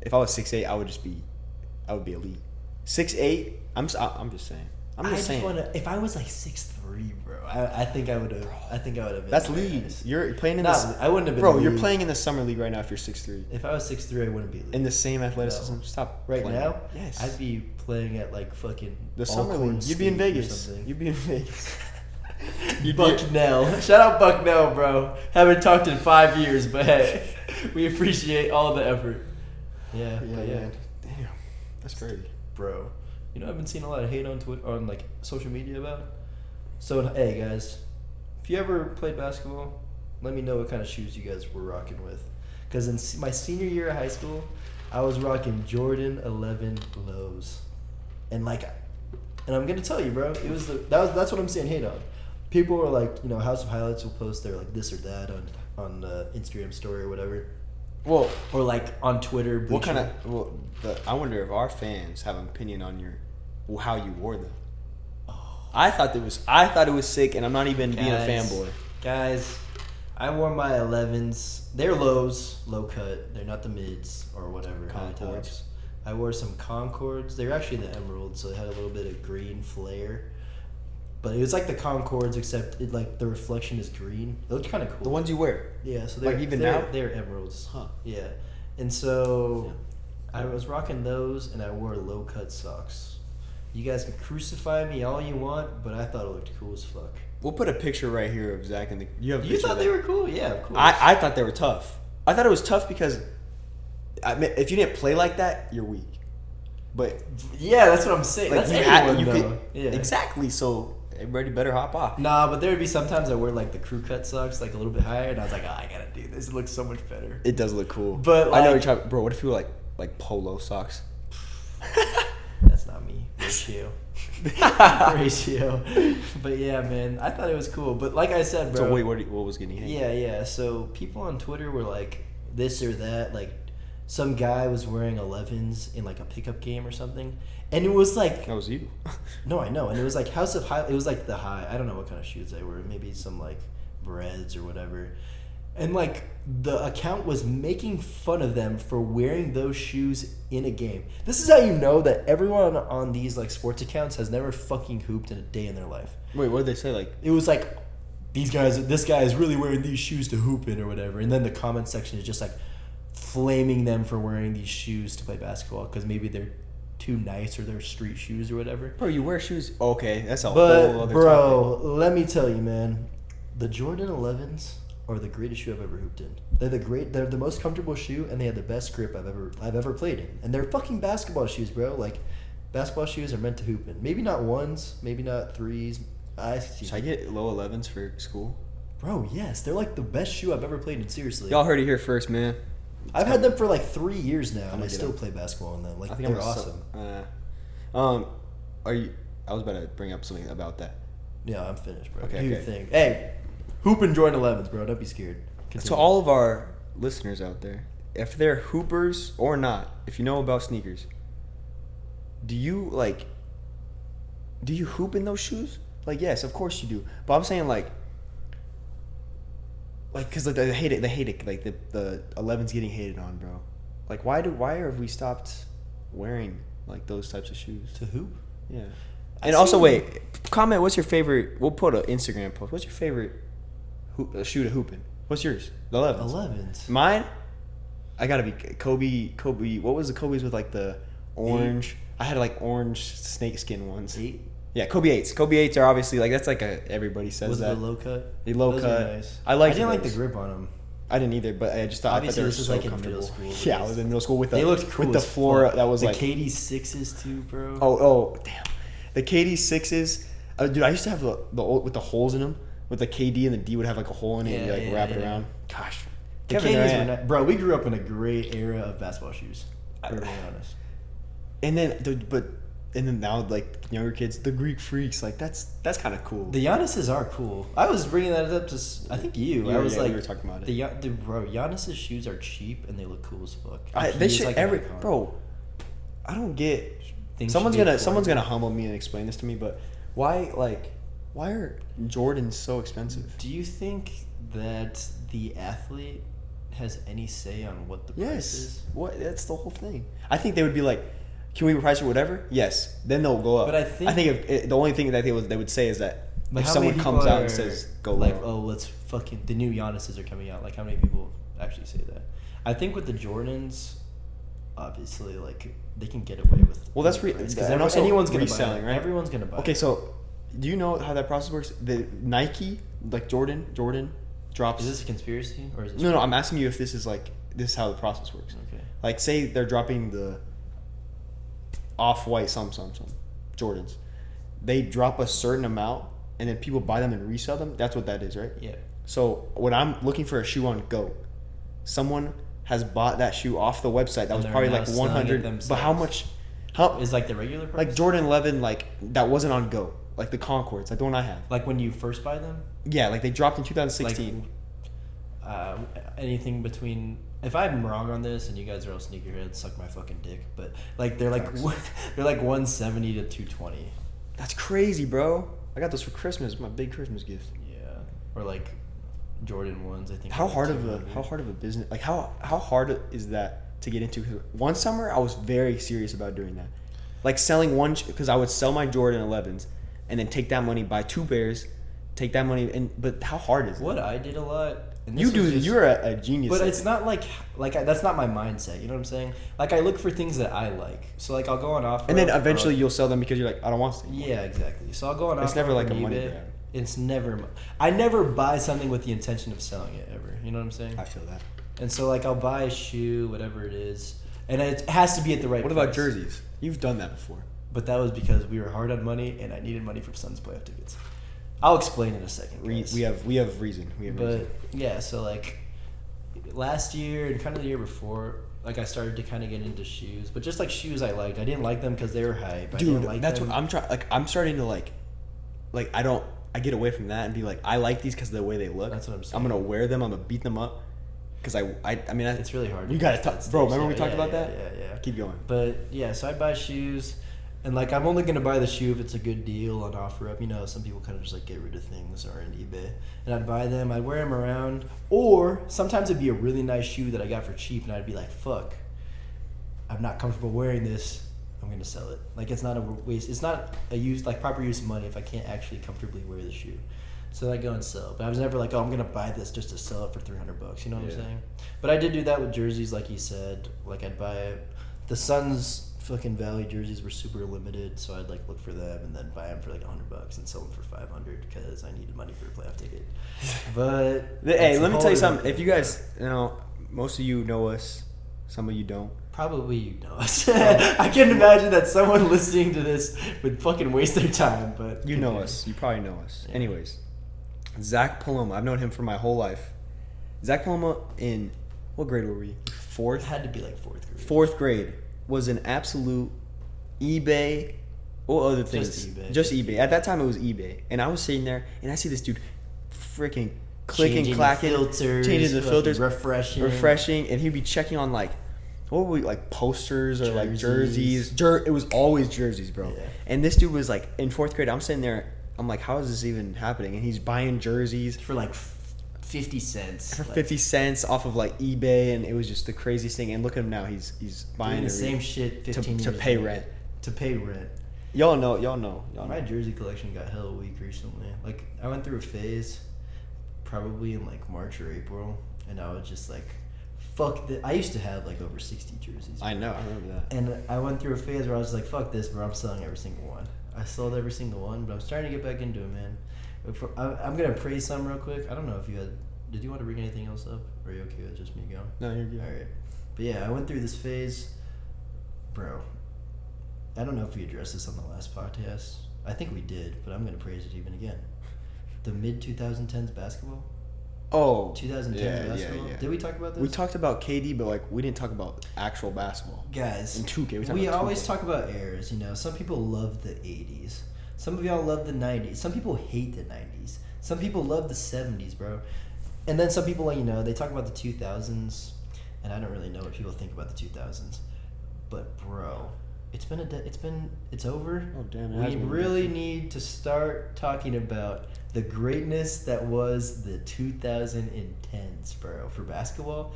If I was 6'8", I would be elite. 6'8", I'm just saying. I just wanna. If I was like 6'3", bro, I think I would have. I think I would have been. That's very league. nice. You're playing in Not, this. I wouldn't have been. Bro, you're league. playing in the summer league right now. If you're 6'3", If I was 6'3", I wouldn't be league. in the same athleticism, No. stop. Right playing. now, yes. I'd be playing at like fucking the summer Alcorn league. You'd be in State or Vegas. something. You'd be in Vegas. Bucknell. Shout out Bucknell, bro. Haven't talked in 5 years, but hey, we appreciate all the effort. Yeah, Yeah, but yeah. Damn, that's crazy. bro. You know, I've been seeing a lot of hate on Twitter, on like social media about. So hey guys, if you ever played basketball, let me know what kind of shoes you guys were rocking with. Because in my senior year of high school, I was rocking Jordan 11 lows, and I'm gonna tell you, bro, that's what I'm saying hate on. People were like, House of Highlights will post their like this or that on Instagram story or whatever, Well, or like on Twitter. what kind Bleacher. of? Well, I wonder if our fans have an opinion on how you wore them. I thought it was sick, and I'm not even being a Guys. fanboy. Guys, I wore my 11s. They're lows, low cut. They're not the mids or whatever. high Concords. tops. I wore some Concords. They were actually the emerald, so they had a little bit of green flare. But it was like the Concords, except the reflection is green. They looked kind of cool. The ones you wear. Yeah, so Like, even now? they're emeralds. Huh. Yeah, and so I was rocking those, and I wore low cut socks. You guys can crucify me all you want, but I thought it looked cool as fuck. We'll put a picture right here of Zach and you have. A You picture thought of they that. were cool? Yeah, of course. I thought they were tough. I thought it was tough because, if you didn't play like that, you're weak. But Yeah, that's what I'm saying. like That's you everyone, had, you though. could Yeah. exactly. So everybody better hop off. Nah, but there would be sometimes I wear like the crew cut socks, like a little bit higher, and I was like, I gotta do this. It looks so much better. It does look cool. But, I know like- you're trying, bro. What if you were like polo socks? That's not me. Ratio. Ratio. But yeah, man, I thought it was cool. But like I said, bro. So wait, what was getting hate? Yeah. So people on Twitter were like this or that. Like some guy was wearing 11s in like a pickup game or something, and it was like That was you. no, I know, and it was like House of High. It was like the high. I don't know what kind of shoes they were. Maybe some like Breads or whatever. And like the account was making fun of them for wearing those shoes in a game. This is how you know that everyone on these like sports accounts has never fucking hooped in a day in their life. Wait, what did they say? Like, It was like this guy is really wearing these shoes to hoop in or whatever. And then the comment section is just like flaming them for wearing these shoes to play basketball because maybe they're too nice or they're street shoes or whatever. bro, you wear shoes. Okay, that's a whole But other bro, topic. let me tell you, man, the Jordan 11s are the greatest shoe I've ever hooped in. They're the most comfortable shoe, and they have the best grip I've ever played in. And they're fucking basketball shoes, bro. Like basketball shoes are meant to hoop in. Maybe not ones, maybe not threes. Should I get low 11s for school? Bro, yes, they're like the best shoe I've ever played in. Seriously, Y'all heard it here first, man. I've had them for like 3 years now, and gonna I get still them. play basketball in them. Like I think they're I'm awesome. Are you? I was about to bring up something about that. Yeah, I'm finished, bro. Okay, Do your okay. thing. Hey, hooping Jordan 11s, bro. Don't be scared. To Continue. all of our listeners out there, if they're hoopers or not, if you know about sneakers, do you hoop in those shoes? Like, yes, of course you do. But I'm saying like, cause like they hate it. Like the 11's getting hated on, bro. Like, why have we stopped wearing like those types of shoes. To hoop? Yeah. I And also, seen- wait, comment. What's your favorite? We'll put an Instagram post. What's your favorite shoe to hoop in? What's yours? The 11s. 11s. Mine, I gotta be Kobe. What was the Kobe's with like the orange? I had like orange snakeskin ones. 8? Yeah, Kobe 8s. Kobe 8s are obviously like that's like everybody says Was it that. the low cut? The low Those cut. Are nice. I liked I didn't like the those. grip on them. I didn't either, but I just thought Obviously, I thought this they is were like so in middle comfortable. school. Yeah, I was in middle school with They looked cool with the as floor fuck. that was the like KD 6s too, bro. oh damn, the KD 6s. Dude, I used to have the old with the holes in them. With the KD and the D would have like a hole in it and you like wrap it around. Gosh, The Kevin KDs Durant. were not, bro. We grew up in a great era of basketball shoes. We're being honest. And then now like younger kids, the Greek freaks, like that's kind of cool. The Giannis's are cool. I was bringing that up to I think you. I was yeah, like, we were talking about it. Bro, Giannis's shoes are cheap and they look cool as fuck. They He is should like an icon. bro. I don't get. Things Someone's should be gonna affordable. humble me and explain this to me, but why are Jordans so expensive? Do you think that the athlete has any say on what the price Yes. is? What? That's the whole thing. I think they would be like, "Can we price or whatever?" Yes. Then they'll go up. But I think- if the only thing that they would say is that Like, if how someone many comes people out and are says go like, low. oh, let's fucking the new Giannis's are coming out. Like, how many people actually say that? I think with the Jordans, obviously, like they can get away with. Well, that's because and also anyone's gonna reselling, buy it. right? Everyone's gonna buy. Okay, it. so do you know how that process works? The Nike, like Jordan drops. Is this a conspiracy or is this? No, I'm asking you if this is how the process works. Okay. Like, say they're dropping the off-white some Jordans. They drop a certain amount, and then people buy them and resell them. That's what that is, right? Yeah. So when I'm looking for a shoe on Go, someone has bought that shoe off the website. That And was they're probably now like selling it 100. But how themselves. much? How Is like the regular price? like Jordan 11 that wasn't on Go, like the Concords, like the one I have. Like when you first buy them. Yeah, like they dropped in 2016. Anything between. If I'm wrong on this, and you guys are all sneakerheads, suck my fucking dick. But like they're like Facts. they're like 170 to 220. That's crazy, bro. I got those for Christmas. My big Christmas gift. Yeah. Or like Jordan ones. I think. How are like hard of 200. a business? Like how hard is that to get into? 'Cause one summer I was very serious about doing that, like selling one because I would sell my Jordan 11s, and then take that money, buy 2 pairs, take that money, but how hard is it? What I did a lot. And You this was do. just- You're a genius. But at it's it. not that's not my mindset. You know what I'm saying? Like I look for things that I like. So like I'll go on offer. And then or- eventually you'll sell them because you're like, I don't want to. Yeah, exactly. So I'll go on. It's offer never like on a money eBay. grab. It's never. I never buy something with the intention of selling it ever. You know what I'm saying? I feel that. And so like I'll buy a shoe, whatever it is, and it has to be at the right. What about price. jerseys? You've done that before. But that was because we were hard on money, and I needed money for Suns playoff tickets. I'll explain in a second. Guys. We have reason. But yeah, so like last year and kind of the year before, like I started to kind of get into shoes, but just like shoes I liked. I didn't like them because they were hype. I Dude, didn't like that's them. what I'm trying. Like I'm starting to like I get away from that and be like, I like these because of the way they look. That's what I'm saying. I'm gonna wear them. I'm gonna beat them up. Because I mean, It's really hard. You to gotta get talk, that bro. stage. Remember we Yeah, talked yeah, about that? Yeah. Keep going. But yeah, so I buy shoes, and like I'm only gonna buy the shoe if it's a good deal on OfferUp. You know, some people kind of just like get rid of things or on eBay, and I'd buy them. I'd wear them around, or sometimes it'd be a really nice shoe that I got for cheap, and I'd be like, "Fuck, I'm not comfortable wearing this. I'm gonna sell it." Like it's not a waste. It's not a use like proper use of money if I can't actually comfortably wear the shoe. So I go and sell. But I was never like, oh, I'm gonna buy this just to sell it for $300. You know what I'm Yeah. saying? But I did do that with jerseys, like you said. Like I'd buy the Suns fucking Valley jerseys were super limited, so I'd like look for them and then buy them for like $100 and sell them for $500 because I needed money for a playoff ticket. But Hey, that's let a me whole tell you different something. If thing. you guys, most of you know us, some of you don't. Probably you know us. I can't imagine that someone listening to this would fucking waste their time, but You know us. You probably know us. Yeah. Anyways, Zach Paloma. I've known him for my whole life. Zach Paloma in what grade were we? It Fourth. had to be like fourth grade. Fourth grade was an absolute eBay. What other things? Just eBay. Just eBay. At that time, it was eBay, and I was sitting there, and I see this dude, freaking clicking, Changing the clacking, filters, changing the fucking filters, refreshing, and he'd be checking on like, what were we like posters or like Jerseys. jerseys? It was always jerseys, bro. Yeah. And this dude was like in fourth grade. I'm sitting there. I'm like, how is this even happening? And he's buying jerseys for like 50 cents. for Like, 50 cents off of like eBay, and it was just the craziest thing. And look at him now. He's doing buying the it same shit 15 to years pay later. rent. to pay rent. Y'all know. My jersey collection got hella weak recently. Like, I went through a phase, probably in like March or April, and I was just like, fuck this. I used to have like over 60 jerseys. I know. I remember that. And I went through a phase where I was like, fuck this, bro. I'm selling every single one. I sold every single one, but I'm starting to get back into it, man. I'm going to praise some real quick. I don't know if you had... Did you want to bring anything else up? Or are you okay with just me going? No, you're good. All right. But yeah, I went through this phase. Bro, I don't know if we addressed this on the last podcast. I think we did, but I'm going to praise it even again. The mid-2010s basketball. Oh, 2010 basketball. Yeah. Did we talk about this? We talked about KD, but like we didn't talk about actual basketball. Guys, In 2K, we about always 2K. talk about eras. You know, some people love the 80s. Some of y'all love the 90s. Some people hate the 90s. Some people love the 70s, bro. And then some people, you know, they talk about the 2000s, and I don't really know what people think about the 2000s. But bro, it's over. Oh damn! We really need to start talking about the greatness that was the 2010s, bro, for basketball.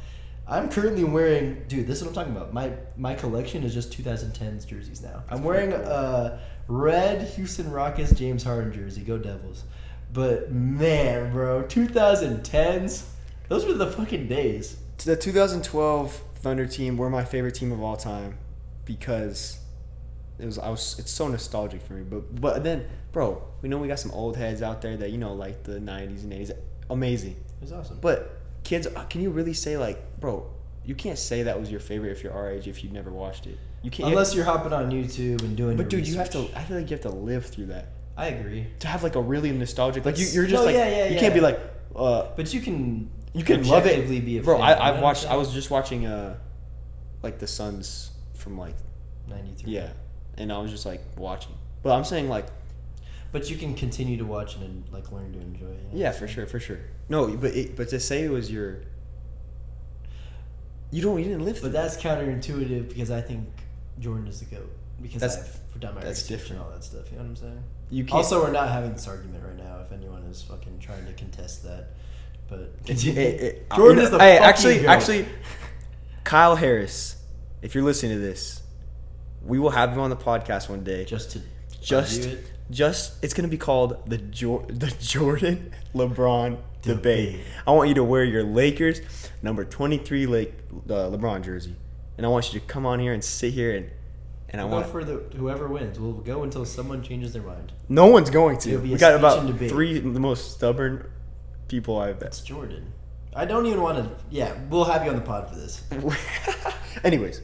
I'm currently wearing, dude, this is what I'm talking about. My collection is just 2010s jerseys now. I'm wearing a red Houston Rockets James Harden jersey. Go Devils. But man, bro, 2010s, those were the fucking days. The 2012 Thunder team were my favorite team of all time because it's so nostalgic for me. But then, bro, we know we got some old heads out there that, you know, like the 90s and 80s. Amazing. It was awesome. But kids, can you really say, like, bro, you can't say that was your favorite if you're our age if you've never watched it. You can't. Unless you're hopping on YouTube and doing But your dude, research. I feel like you have to live through that. I agree. To have like a really nostalgic, like you're just No, like, yeah, you can't be like, But you can love it. objectively be a Bro, fan. You know I've what watched, I'm I was just watching, like the Suns from like, saying? 93. yeah. And I was just like watching. But I'm saying like, But you can continue to watch it and like learn to enjoy it. You know? yeah, for sure. No, but to say it was you didn't live through But that's counterintuitive because I think Jordan is the GOAT. Because I've done my that's research different. and all that stuff. You know what I'm saying? You can't. Also, we're not having this argument right now. If anyone is fucking trying to contest that, but Jordan is the hey, fucking GOAT. actually, Kyle Harris, if you're listening to this, we will have him on the podcast one day. just Just it's gonna be called the Jordan LeBron debate. I want you to wear your Lakers number 23 LeBron jersey, and I want you to come on here and sit here and I We'll want go for whoever wins. We'll go until someone changes their mind. no one's going to. It'll be We a got speech about and debate. 3 of the most stubborn people I've It's Jordan. I don't even want to. Yeah, we'll have you on the pod for this. Anyways,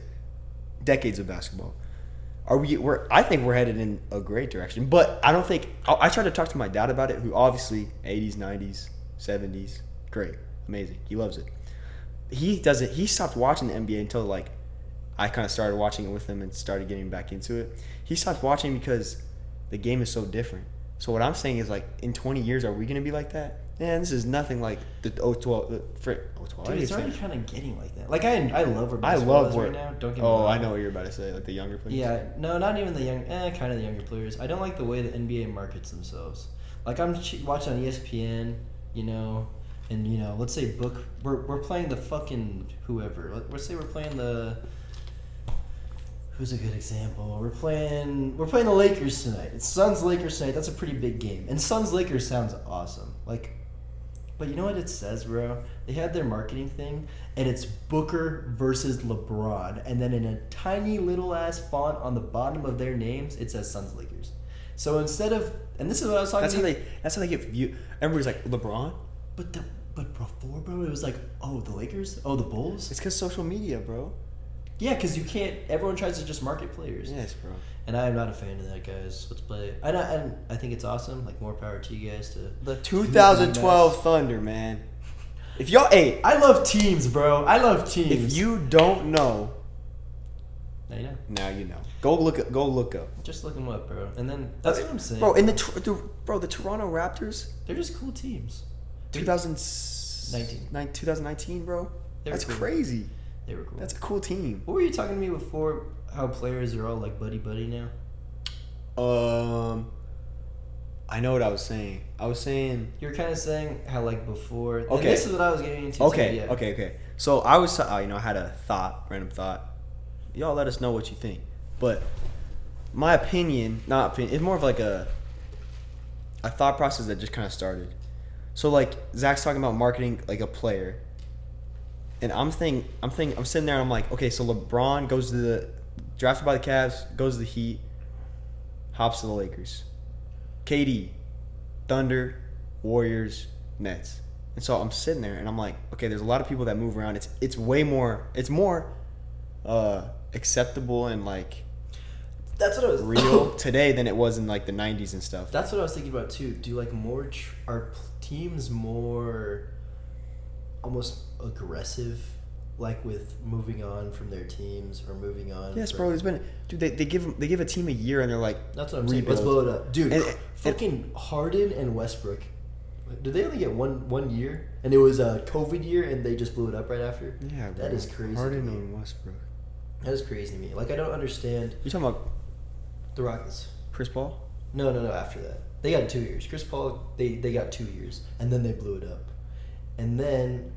decades of basketball. I think we're headed in a great direction, but I don't think. I tried to talk to my dad about it, who obviously 80s, 90s, 70s, great, amazing. He loves it. He stopped watching the NBA until like I kind of started watching it with him and started getting back into it. He stopped watching because the game is so different. So what I'm saying is like in 20 years, are we going to be like that? Man, this is nothing like the 012. Dude, it's already kind of getting like that. Like I love where I basketball love is where. right now. Don't get me wrong. Oh, I know what you're about to say. Like the younger players. Yeah, no, not even the young. Kind of the younger players. I don't like the way the NBA markets themselves. Like I'm watching on ESPN, you know, and you know, let's say we're playing the fucking whoever. Let's say we're playing the. Who's a good example? We're playing the Lakers tonight. It's Suns Lakers tonight. That's a pretty big game. And Suns Lakers sounds awesome. Like, but you know what it says, bro? They had their marketing thing, and it's Booker versus LeBron, and then in a tiny little ass font on the bottom of their names, it says Suns Lakers. So instead of, and this is what I was talking. That's how they get viewed. Everybody's like LeBron. But before, bro, it was like, oh, the Lakers, oh, the Bulls. It's because social media, bro. Yeah, because you can't. Everyone tries to just market players. Yes, bro. And I am not a fan of that, guys. Let's play. And I think it's awesome. Like, more power to you guys to. The 2012 Thunder, man. If y'all, hey, I love teams, bro. I love teams. if you don't know, now you know. now you know. Go look up. Just look them up, bro. And then that's what I'm saying. Bro, the Toronto Raptors, they're just cool teams. 2019, bro. They were That's cool. crazy. They were cool. That's a cool team. What were you talking to me before? How players are all like buddy now? I know what I was saying. I was saying. You were kind of saying how like before. And Okay. this is what I was getting into. Okay, too, yeah. okay. So I was, I had a random thought. Y'all let us know what you think. But my opinion, not opinion, it's more of like a thought process that just kind of started. So like Zach's talking about marketing like a player, and I'm sitting there and I'm like, okay, so LeBron goes to the drafted by the Cavs, goes to the Heat, hops to the Lakers. KD, Thunder, Warriors, Nets. And so I'm sitting there and I'm like, okay, there's a lot of people that move around. It's more acceptable and like That's what I was real today than it was in like the 90s and stuff. That's what I was thinking about too. Do like are teams more almost aggressive, like with moving on from their teams or moving on? Yes, bro. There's been they give a team a year and they're like, that's what I'm saying. Let's blow it up, dude. Fucking Harden and Westbrook. Did they only get one year? And it was a COVID year, and they just blew it up right after. Yeah, bro. That is crazy. Harden and Westbrook. That is crazy to me. Like I don't understand. You talking about The Rockets. Chris Paul? No. After that, they got 2 years. Chris Paul, they got 2 years, and then they blew it up, and then,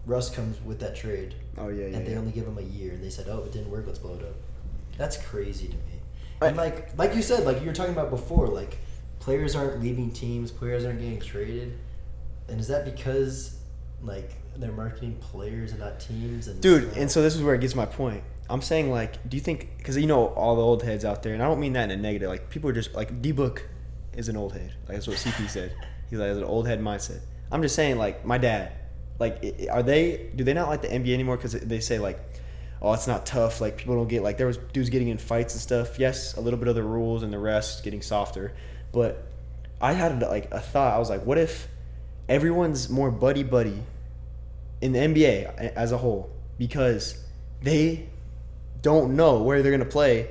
Russ comes with that trade. Oh yeah. And they only give him a year, and they said, "Oh, it didn't work. Let's blow it up." That's crazy to me. And like you said, like you were talking about before, like players aren't leaving teams, players aren't getting traded, and is that because like they're marketing players and not teams? And dude, and so this is where it gets my point. I'm saying, like, do you think, because all the old heads out there, and I don't mean that in a negative, like, people are just, like, D-Book is an old head. Like, that's what CP said. He's like, has an old head mindset. I'm just saying, like, my dad, like, do they not like the NBA anymore because they say, like, oh, it's not tough, like, people don't get, like, there was dudes getting in fights and stuff. Yes, a little bit of the rules and the rest getting softer, but I had, like, a thought. I was like, what if everyone's more buddy-buddy in the NBA as a whole because they don't know where they're gonna play.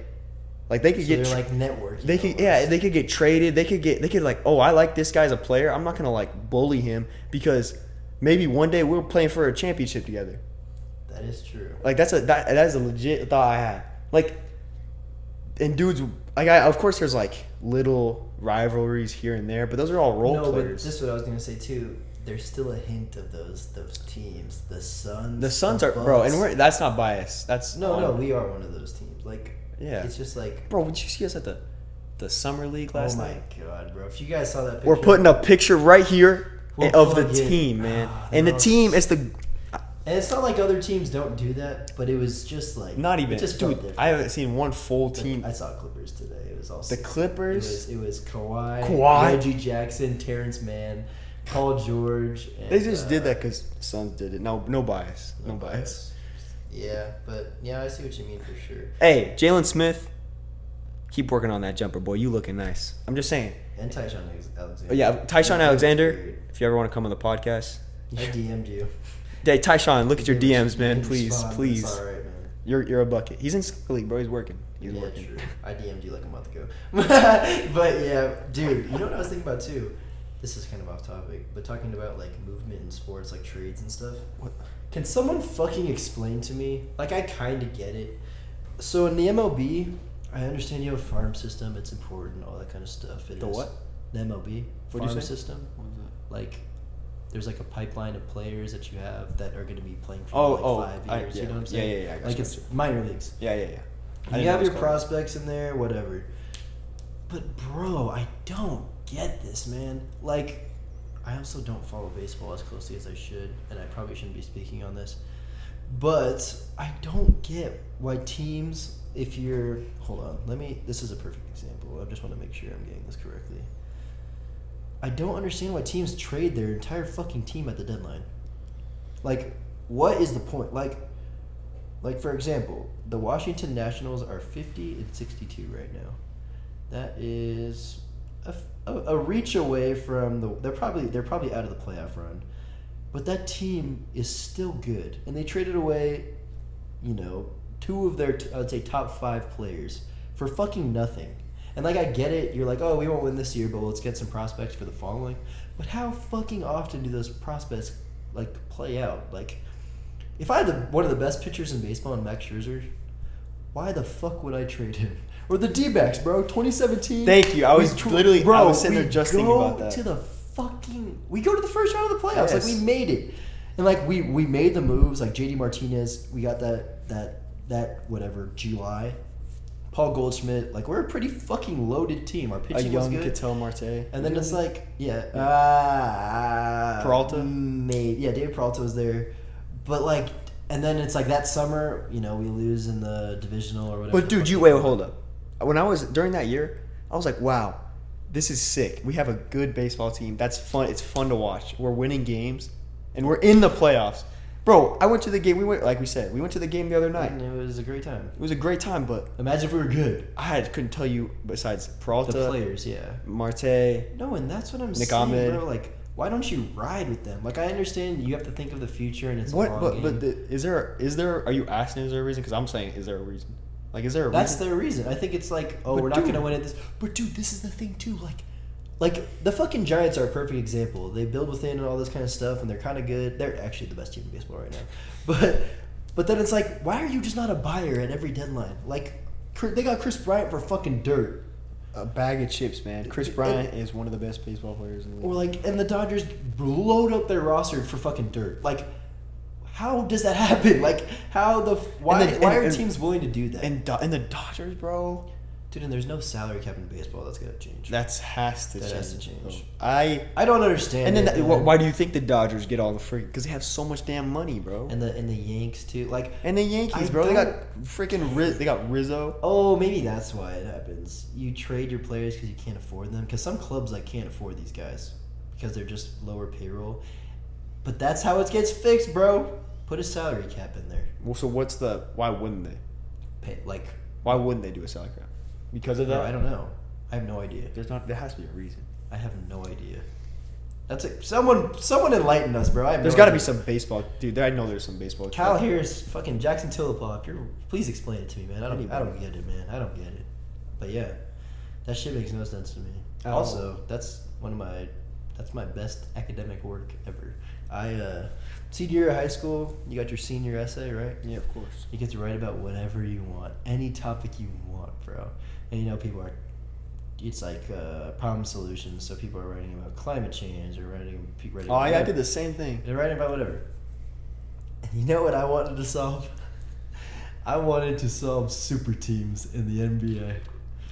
Like they could they're like networking. They could get traded. They could like, oh, I like this guy as a player. I'm not gonna like bully him because maybe one day we're playing for a championship together. That is true. Like that is a legit thought I had. Like, and dudes, like of course there's like little rivalries here and there, but those are all role players. But this is what I was gonna say too. There's still a hint of those teams. The Suns. The Suns the are, Bucks. bro, and that's not biased. That's no. We are one of those teams. Like, yeah, it's just like, bro. Did you see us at the summer league last night? Oh my god, bro! If you guys saw that picture, We're putting a picture right here We'll of the plug in. team, man. And the team is the. And it's not like other teams don't do that, but it was just like Not even, It just felt dude. different. I haven't seen one full team. I saw Clippers today. It was also The Clippers. It was Kawhi, Kawhi. Reggie Jackson, Terrence Mann, Paul George. And, They just did that because Suns did it. No bias. No bias. Yeah, but yeah, I see what you mean for sure. Hey, Jalen Smith, keep working on that jumper, boy. You looking nice. I'm just saying. And Tyshawn Alexander. Oh, yeah, Tyshawn Alexander. If you ever want to come on the podcast, I DM'd you. hey Tyshawn, look at your DMs, You man. didn't Please, respond. please. It's all right, man. You're a bucket. He's in summer league, bro. He's working. He's Yeah, working. true. I DM'd you like a month ago. But yeah, dude, you know what I was thinking about too? This is kind of off topic, but talking about like movement in sports, like trades and stuff. What? Can someone fucking explain to me? Like, I kind of get it. So in the MLB, I understand you have a farm system. It's important, all that kind of stuff. It The is. what? The MLB What'd you farm say? system. What was that? Like, there's like a pipeline of players that you have that are going to be playing for 5 years. yeah. You know what I'm saying? Yeah. I got Like, you. it's minor leagues. Yeah. And I you didn't have know your it was called. prospects in there, whatever. But bro, I don't get this, man. Like, I also don't follow baseball as closely as I should, and I probably shouldn't be speaking on this. But I don't get why teams, if you're, hold on, this is a perfect example. I just want to make sure I'm getting this correctly. I don't understand why teams trade their entire fucking team at the deadline. Like, what is the point? Like for example, the Washington Nationals are 50 and 62 right now. That is a reach away from they're probably out of the playoff run. But that team is still good, and they traded away, two of their I'd say top 5 players for fucking nothing. And like, I get it, you're like, oh, we won't win this year, but let's get some prospects for the following. But how fucking often do those prospects like play out? Like, if I had one of the best pitchers in baseball in Max Scherzer, why the fuck would I trade him? Or the D-backs, bro, 2017. Thank you. I was sitting there just thinking about that. We go to the first round of the playoffs. Yes. Like, we made it. And like, we made the moves, like JD Martinez, we got that whatever, July. Paul Goldschmidt. Like, we're a pretty fucking loaded team. Our A pitching was young good. Ketel Marte. And then it's like, Peralta? Maybe. Yeah, David Peralta was there. But, like, and then it's like that summer, we lose in the divisional or whatever. But dude, hold up. When I was during that year, I was like, wow, this is sick. We have a good baseball team. That's fun. It's fun to watch. We're winning games, and we're in the playoffs. Bro, I went to the game. We went to the game the other night. And it was a great time. It was a great time, but Imagine if we were good. couldn't tell you besides Peralta, The players, yeah. Marte. No, and that's what I'm Nick saying, Ahmed. bro. Like, why don't you ride with them? Like, I understand you have to think of the future and it's a What? long game. Is there? Are you asking? Is there a reason? Because I'm saying, is there a reason? Like, is there a That's reason? their reason. I think it's like, But we're not dude- going to win at this. But, dude, this is the thing, too. Like, the fucking Giants are a perfect example. They build within and all this kind of stuff, and they're kind of good. They're actually the best team in baseball right now. But then it's like, why are you just not a buyer at every deadline? Like, they got Chris Bryant for fucking dirt. A bag of chips, man. Chris Bryant is one of the best baseball players in the Or league. like, and the Dodgers load up their roster for fucking dirt. Like, how does that happen? Like, why are teams willing to do that? And the Dodgers, bro. Dude, and there's no salary cap in baseball. That's gotta change. That has to That change. has to change. Bro. I don't understand. and then it, man. why do you think the Dodgers get all the free? Because they have so much damn money, bro. And the Yanks too. Like, And the Yankees, I bro. They got don't- freaking they got Rizzo. oh, maybe that's why it happens. You trade your players because you can't afford them. Because some clubs can't afford these guys because they're just lower payroll. But that's how it gets fixed, bro. Put a salary cap in there. Well, so why wouldn't they? Why wouldn't they do a salary cap? Because of that? Bro, I don't know. I have no idea. There has to be a reason. I have no idea. That's it. Someone enlighten us, bro. There's got to be some baseball, dude. I know there's some baseball. Cal Harris, fucking Jackson Tillapop. Please explain it to me, man. I don't get it, man. I don't get it. But yeah, that shit makes no sense to me. Oh. Also, that's my best academic work ever. Senior year of high school, you got your senior essay, right? Yeah, of course. You get to write about whatever you want, any topic you want, bro. And people are, it's like problem solutions. So people are writing about climate change or writing Oh, I did the same thing. they're writing about whatever. And you know what I wanted to solve? I wanted to solve super teams in the NBA.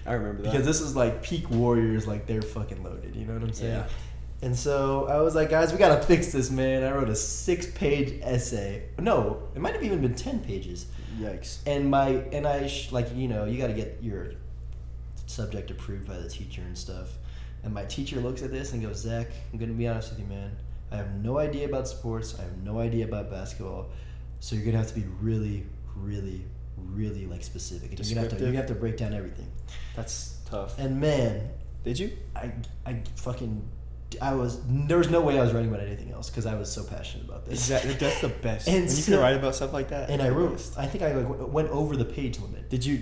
I remember that. Because this is like peak Warriors, like they're fucking loaded. You know what I'm saying? Yeah. And so I was like, guys, we gotta fix this, man. I wrote a 6-page essay. No, it might have even been 10 pages. Yikes. And you gotta get your subject approved by the teacher and stuff. And my teacher looks at this and goes, Zach, I'm gonna be honest with you, man. I have no idea about sports. I have no idea about basketball. So you're gonna have to be really, really, really like specific. And you're gonna have to break down everything. That's tough. And man, Did you? there was no way I was writing about anything else because I was so passionate about this. Exactly. That's the best. And when you so- can write about stuff like that. And it's I the wrote. best. I think I went over the page limit. Did you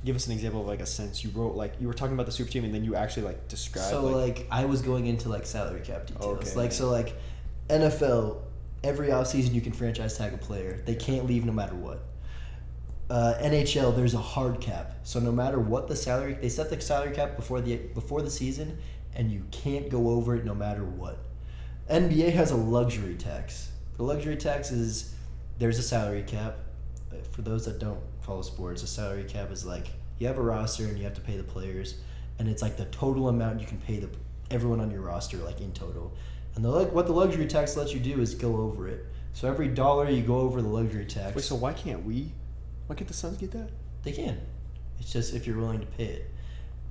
give us an example of like a sentence you wrote, like you were talking about the super team and then you actually like described So I was going into like salary cap details. Okay. NFL, every offseason you can franchise tag a player. They can't leave no matter what. NHL, there's a hard cap. So no matter what the salary, they set the salary cap before the season, and you can't go over it no matter what. NBA has a luxury tax. The luxury tax is there's a salary cap. For those that don't follow sports, a salary cap is like you have a roster and you have to pay the players, and it's like the total amount you can pay everyone on your roster like in total. And what the luxury tax lets you do is go over it. So every dollar you go over the luxury tax. Wait, so why can't the Suns get that? They can. It's just if you're willing to pay it.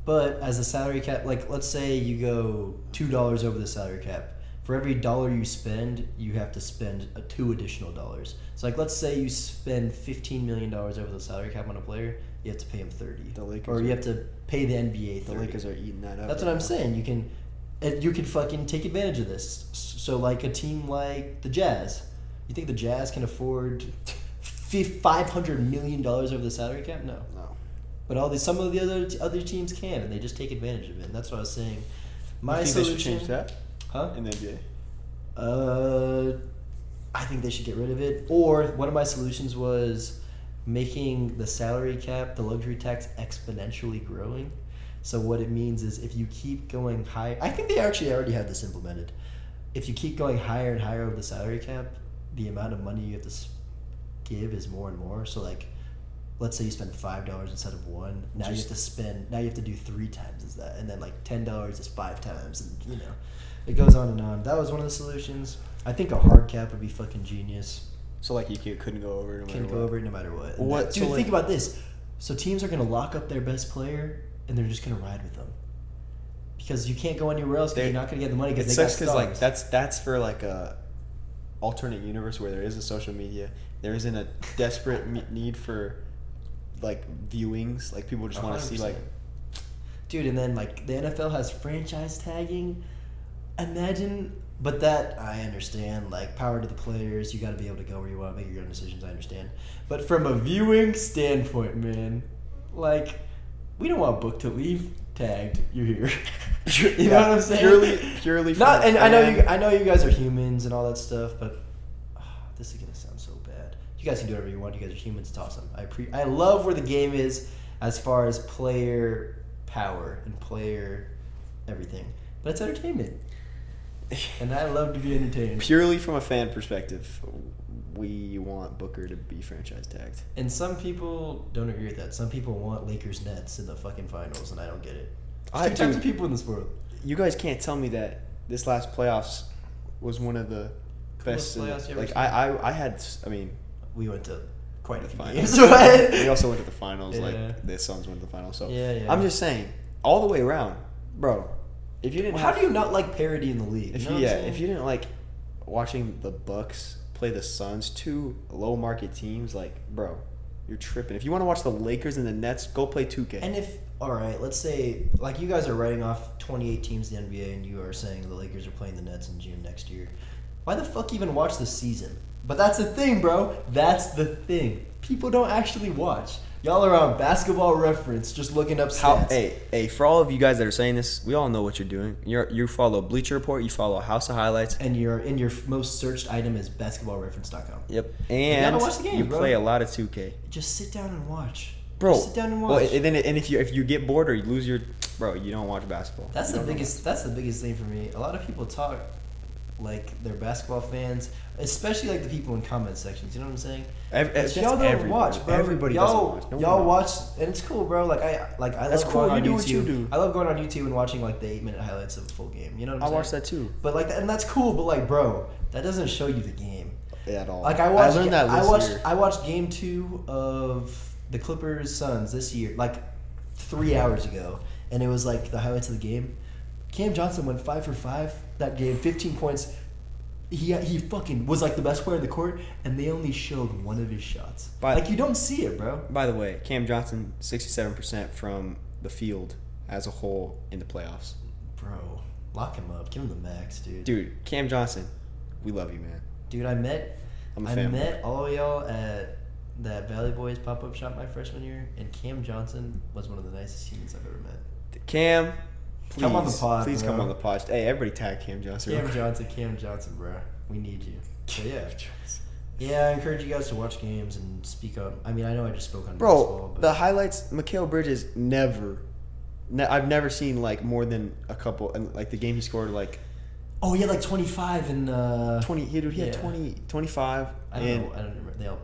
But as a salary cap, like let's say you go $2 over the salary cap. For every dollar you spend, you have to spend $2 additional. So like let's say you spend $15 million over the salary cap on a player, you have to pay him $30. The Lakers or you have to pay the NBA $30. The Lakers are eating that up. That's what I'm saying. You can fucking take advantage of this. So like a team like the Jazz, you think the Jazz can afford $500 million over the salary cap? No. But some of the other teams can, and they just take advantage of it. And that's what I was saying. You think they should change that? Huh? In the NBA? I think they should get rid of it. Or one of my solutions was making the salary cap, the luxury tax, exponentially growing. So what it means is if you keep going high, I think they actually already have this implemented. If you keep going higher and higher over the salary cap, the amount of money you have to give is more and more. So like let's say you spend $5 instead of one. Now you have to do 3 times as that, and then like $10 is 5 times, and it goes on and on. That was one of the solutions. I think a hard cap would be fucking genius. So like couldn't go over. Couldn't go over it no matter what. What? Dude, So, think about this. So teams are gonna lock up their best player, and they're just gonna ride with them. Because you can't go anywhere else because you're not going to get the money It because they got sucks stars. like that's for like a alternate universe where there is a social media. There isn't a desperate need for like viewings. Like people just want to see 100%. like. Dude, and then like the NFL has franchise tagging. Imagine, but that I understand. Like power to the players. You got to be able to go where you want, make your own decisions. I understand. But from a viewing standpoint, man, like we don't want Book to leave tagged. You're here. You know what I'm saying? Purely. Not, and I know you guys are humans and all that stuff, but this is gonna sound so bad. You guys can do whatever you want. You guys are humans. It's awesome. I love where the game is as far as player power and player everything, but it's entertainment, and I love to be entertained. Purely from a fan perspective, we want Booker to be franchise tagged. And some people don't agree with that. Some people want Lakers Nets in the fucking finals, and I don't get it. There's 2 types of people in this world. You guys can't tell me that this last playoffs was one of the best. Playoffs you ever Like seen. I had. I mean, We went to quite a few finals. games, right? We also went to the finals. Yeah. Like the Suns went to the finals. So Yeah. I'm just saying, all the way around, bro. If you didn't, How do you not like parity in the league? If You know you, what I'm saying? if you didn't like watching the Bucks play the Suns, 2 low market teams, like bro, you're tripping. If you want to watch the Lakers and the Nets, go play 2K. And if, all right, let's say, like you guys are writing off 28 teams in the NBA and you are saying the Lakers are playing the Nets in June next year, why the fuck even watch the season? But that's the thing, bro. That's the thing. People don't actually watch. Y'all are on Basketball Reference just looking up stats. Hey, for all of you guys that are saying this, we all know what you're doing. You follow Bleacher Report, you follow House of Highlights. And your most searched item is basketballreference.com. Yep. gotta And watch the games, you bro. play a lot of 2K. Just sit down and watch. Bro, Just sit down and watch. well, and if you get bored or you lose your, bro, you don't watch basketball. That's the biggest thing for me. A lot of people talk like they're basketball fans, especially like the people in comment sections. You know what I'm saying? That's y'all don't everybody. watch, bro. Everybody y'all, doesn't watch. No y'all one watch, and it's cool, bro. Like I That's love cool. going on You do YouTube. what you do. I love going on YouTube and watching like the 8-minute highlights of a full game. You know what I'm I saying? watch that too. But like, and that's cool. But like, bro, that doesn't show you the game. At all. Like I watched, learned that this year. I watched game 2 of the Clippers Suns this year, like 3 hours ago, and it was like the highlights of the game. Cam Johnson went 5 for 5 that game, 15 points. He fucking was like the best player in the court, and they only showed one of his shots. Like you don't see it, bro. By the way, Cam Johnson 67% from the field as a whole in the playoffs. Bro, lock him up. Give him the max, dude. Dude, Cam Johnson, we love you, man. Dude, I met all of y'all at that Valley Boys pop-up shop my freshman year, and Cam Johnson was one of the nicest humans I've ever met. Cam, please, Come on the pod, please bro. come on the pod. Hey, everybody tag Cam Johnson. Cam Johnson, bro. We need you. So yeah. Yeah, I encourage you guys to watch games and speak up. I mean, I know I just spoke on basketball, Bro, but the highlights, Mikal Bridges I've never seen like more than a couple, and like the game he scored like oh, he had like 25 and 20. He had yeah. 20, 25. I don't know. I don't remember.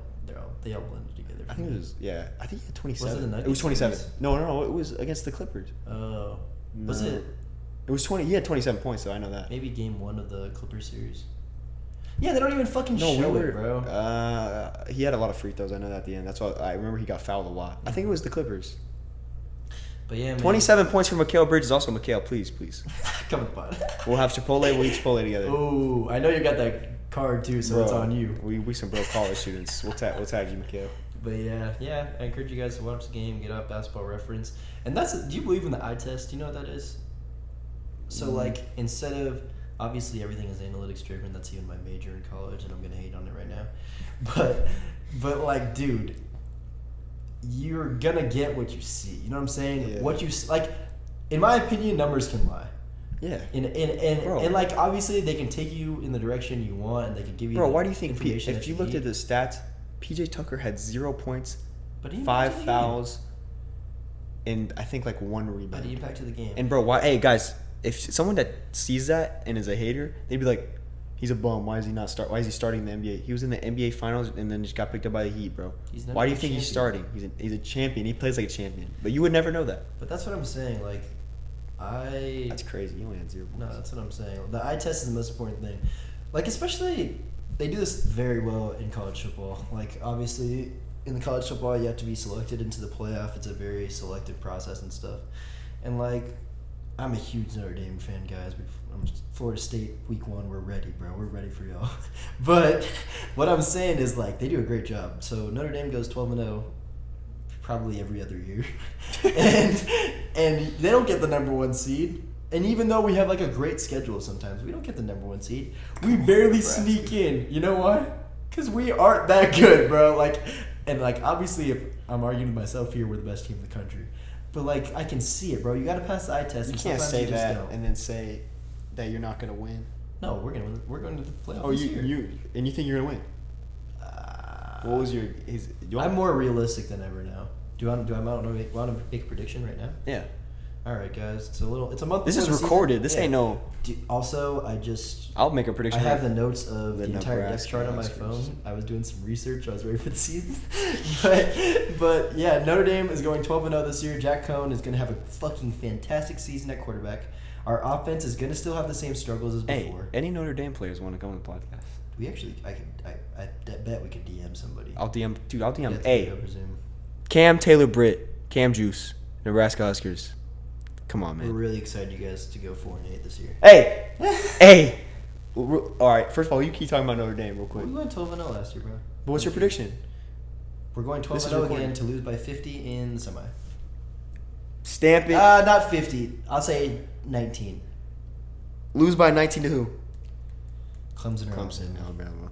They all blended together. I think it was I think he had 27. Was it the Nuggets It was 27. series? No, it was against the Clippers. Oh, was No. it It was 20. He had 27 points, so I know that. maybe game 1 of the Clippers series? Yeah, they don't even fucking No, show we were, it, bro. He had a lot of free throws. I know that at the end. That's why I remember he got fouled a lot. I think it was the Clippers. But yeah, man. 27 points for Mikal Bridges. Also, Mikal, please. Come on, bud. We'll have Chipotle. We'll eat Chipotle together. Oh, I know you got that card too, so it's on you. We some broke college students. We'll tag you, Mikal. But yeah, I encourage you guys to watch the game, get out Basketball Reference, and do you believe in the eye test? Do you know what that is? So like, instead of obviously everything is analytics driven. That's even my major in college, and I'm gonna hate on it right now. But like, dude, you're gonna get what you see. You know what I'm saying? Yeah. What you like, in my opinion, numbers can lie. Yeah. And like, obviously they can take you in the direction you want, and they can give you. Bro, the why do you think information if that you looked need. at the stats, PJ Tucker had 0 points, But he 5 impacted the game. fouls, and I think like 1 But rebound. he impacted the game. And bro, why? Hey guys, if someone that sees that and is a hater, they'd be like, He's a bum. Why is he not start? Why is he starting the NBA? He was in the NBA Finals and then just got picked up by the Heat, bro. He's never Why do you been think he's champion. starting? He's a champion. He plays like a champion, but you would never know that. But that's what I'm saying. Like, That's crazy. He only had 0 points. No, that's what I'm saying. The eye test is the most important thing. Like, especially, they do this very well in college football. Like, obviously, in the college football, you have to be selected into the playoff. It's a very selective process and stuff. And, like, I'm a huge Notre Dame fan, guys. Florida State, week 1, we're ready, bro. We're ready for y'all. But what I'm saying is, like, they do a great job. So Notre Dame goes 12-0 probably every other year. and they don't get the number 1 seed. And even though we have, like, a great schedule sometimes, we don't get the number 1 seed. We barely sneak in. You know why? Because we aren't that good, bro. Like, and, like, obviously, if I'm arguing with myself here, we're the best team in the country. But, like, I can see it, bro. You got to pass the eye test. You and can't sometimes say you just that don't. and then say that you're not gonna win. No, we're going to the playoffs Oh, this year. you think you're gonna win? What was your? I'm more realistic than ever now. Do I want to make a prediction right now? Yeah. All right, guys. It's a month. This before is the recorded. season. This Yeah. ain't no. Also, I'll make a I prediction. have the right. notes of the entire depth Nebraska chart on my Huskers. phone. I was doing some research. I was ready for the season. but yeah, Notre Dame is going 12-0 this year. Jack Cohn is going to have a fucking fantastic season at quarterback. Our offense is going to still have the same struggles as Hey, before. any Notre Dame players want to come on the podcast? We actually, I bet we could DM somebody. I'll DM. Dude, I'll DM. That's Hey, what I presume. Cam Taylor Britt, Cam Juice, Nebraska Huskers. Come on, We're man. really excited you guys to go 4-8 this year. Hey, hey. All right. First of all, you keep talking about Notre Dame real quick. We went 12-0 last year, bro. But what's your prediction? We're going This is 12-0 recorded. again to lose by 50 in the semi. Stamp it. Not 50. I'll say 19. Lose by 19 to who? Clemson or Clemson, Alabama. Alabama.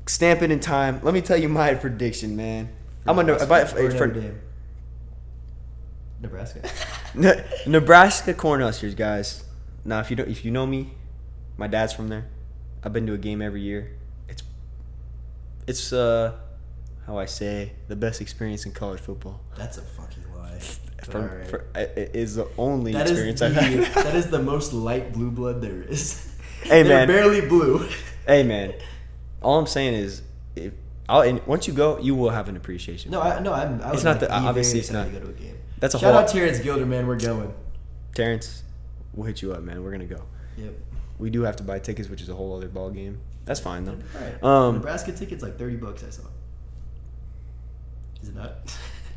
Stamp it in time. Let me tell you my prediction, man. I'm Or gonna Notre Dame. Nebraska. Nebraska Cornhuskers, guys. Now, if you know me, my dad's from there. I've been to a game every year. It's how I say, the best experience in college football. That's a fucking lie. For it is the only That experience is I've had. that is the most light blue blood there is. Hey, They're man. barely blue. Hey, man. All I'm saying is, once you go, you will have an appreciation. No, for it. I It's would not like the- be obviously very it's excited not. to go to a game. That's a Shout whole. out Terrence Gilder, man. We're going. Terrence, we'll hit you up, man. We're gonna go. Yep. We do have to buy tickets, which is a whole other ball game. That's fine though. All right. Nebraska tickets like $30. I saw. Is it not?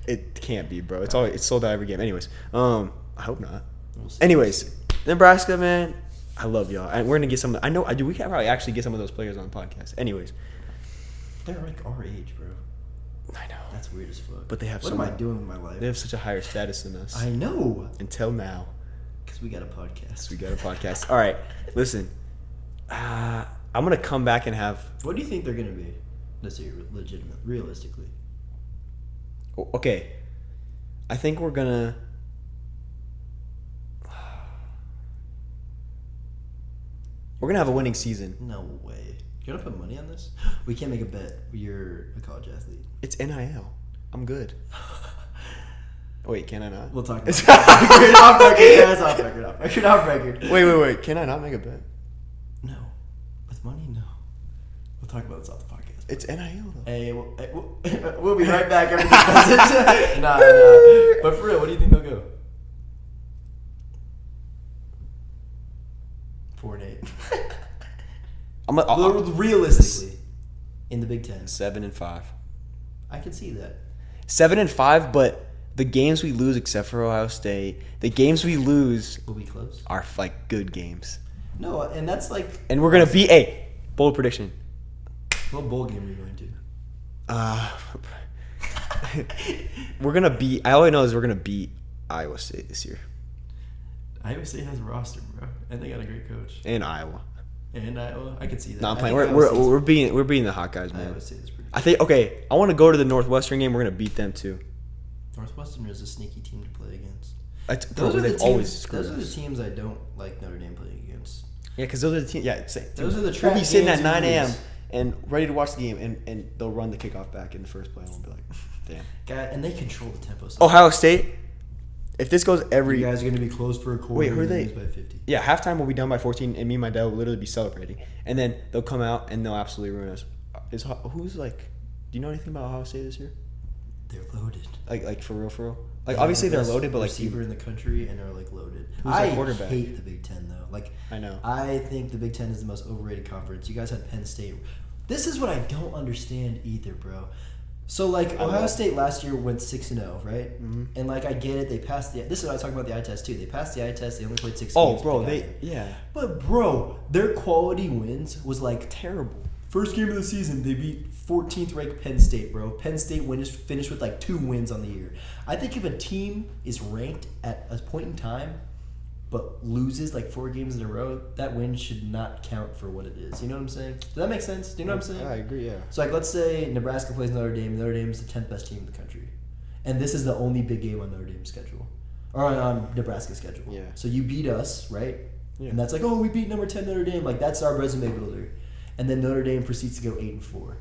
It can't be, bro. It's sold out every game. Anyways, I hope not. We'll see. Anyways, Nebraska, man, I love y'all, and we're gonna get some. I know. We can probably actually get some of those players on the podcast. Anyways, They're like our age, bro. I know, That's weird as fuck. but they have What so am I much- doing with my life? They have such a higher status than us. I know. Until now, Because we got a podcast. we got a podcast. All right, listen. I'm gonna come back and have. What do you think they're gonna be? Let's see, legitimate, realistically. Okay, I think we're gonna. We're gonna have a winning season. No way. You wanna put money on this? We can't make a bet. You're a college athlete. It's NIL. I'm good. Wait, can I not? We'll talk about it. Off record, guys. Off record. Wait. Can I not make a bet? No. With money, no. We'll talk about this off the podcast. It's NIL though. Hey, we'll be right back after this message. Nah. But for real, what do you think they'll go? 4-8. Realistically, in the Big Ten, 7-5. I can see that. 7-5, but the games we lose, except for Ohio State, the games we lose Will be close. are like good games, No, and that's like. and we're gonna beat. Hey, bold prediction. What bowl game are you going to? We're gonna beat. All I know is we're gonna beat Iowa State this year Iowa State has a roster, bro, and they got a great coach. and Iowa. And Iowa, I can see that. No, I'm I playing. think We're beating the Hawkeyes, man. Iowa State is pretty. I think. Okay, I want to go to the Northwestern game. We're gonna beat them too. Northwestern is a sneaky team to play against. Bro, they've always screwed Those are the us. teams I don't like Notre Dame playing against. Yeah, because those are the teams. Yeah, Those are the We'll trap be sitting at games you 9 a.m. lose. and ready to watch the game, and they'll run the kickoff back in the first play, and we'll be like, damn. God, and they control the tempo. So Ohio State, if this goes every You guys are gonna be closed for a quarter. Wait, who are and then they? lose by 50. Yeah, halftime will be done by 14, and me and my dad will literally be celebrating. And then they'll come out and they'll absolutely ruin us. Who's like? Do you know anything about Ohio State this year? They're loaded. Like for real, for real. Like They obviously have the they're best loaded, but like receiver in the country and are like loaded. Who's their quarterback? I hate the Big Ten though. Like I know. I think the Big Ten is the most overrated conference. You guys had Penn State. This is what I don't understand either, bro. So like Ohio State last year went 6-0, right? Mm-hmm. And like I get it, they passed the. This is what I talk about the eye test too. They passed the eye test. They only played 6 games. Oh, bro, but yeah. But bro, their quality wins was like Terrible. first game of the season. They beat 14th ranked Penn State, bro. Penn State finished with like 2 wins on the year. I think if a team is ranked at a point in time, but loses like 4 games in a row, that win should not count for what it is. You know what I'm saying? Does that make sense? Do you know what I'm saying? Yeah, I agree. Yeah. So like, let's say Nebraska plays Notre Dame. Notre Dame is the 10th best team in the country, and this is the only big game on Notre Dame's schedule, or on Nebraska's schedule. Yeah. So you beat us, right? Yeah. And that's like, oh, we beat number 10 Notre Dame. Like that's our resume builder, and then Notre Dame proceeds to go 8-4.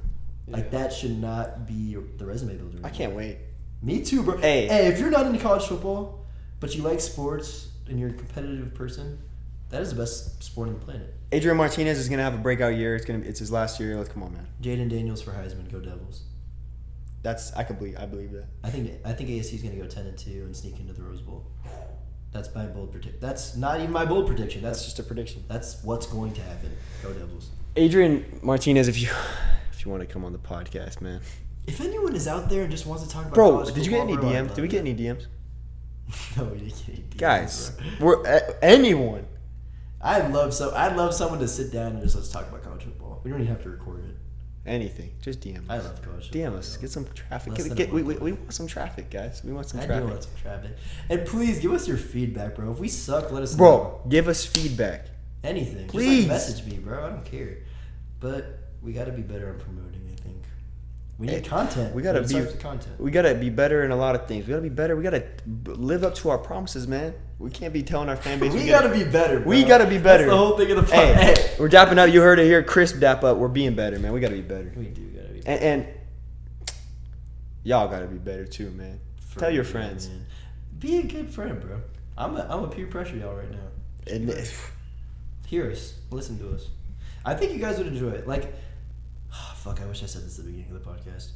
Like that should not be the resume builder. I can't wait. Me too, bro. Hey, if you're not into college football, but you like sports and you're a competitive person, that is the best sport on the planet. Adrian Martinez is gonna have a breakout year. It's his last year. Let's come on, man. Jaden Daniels for Heisman. Go Devils. I believe that. I think ASU is gonna go 10-2 and sneak into the Rose Bowl. That's my bold prediction. That's not even my bold prediction. That's just a prediction. That's what's going to happen. Go Devils. Adrian Martinez, if you want to come on the podcast, man. If anyone is out there and just wants to talk about Bro, college did you get any football, bro, DMs? Did we get any DMs? No, we didn't get any DMs. Guys, bro. anyone. I'd love someone to sit down and just let's talk about college football. We don't even have to record it. Anything. Just DM us. I love college DM football. us. Get some traffic. Less than We a month. want some traffic, guys. We want some I traffic. do want some traffic. And please give us your feedback, bro. If we suck, let us know. Bro, give us feedback. Anything. Please. Just like message me, bro. I don't care. But we got to be better on promoting, I think. We need content. We gotta What be. types of content. We gotta be better in a lot of things. We gotta be better. We gotta live up to our promises, man. We can't be telling our fan base. We gotta be better, bro. We gotta be better. That's the whole thing of the Hey, podcast. we're dapping up. You heard it here. Crisp dap up. We're being better, man. We gotta be better. We do gotta be better. And y'all gotta be better too, man. For Tell your real, friends. man. Be a good friend, bro. I'm a peer pressure y'all right now. And Hear us. Listen to us. I think you guys would enjoy it. Like, fuck, I wish I said this at the beginning of the podcast.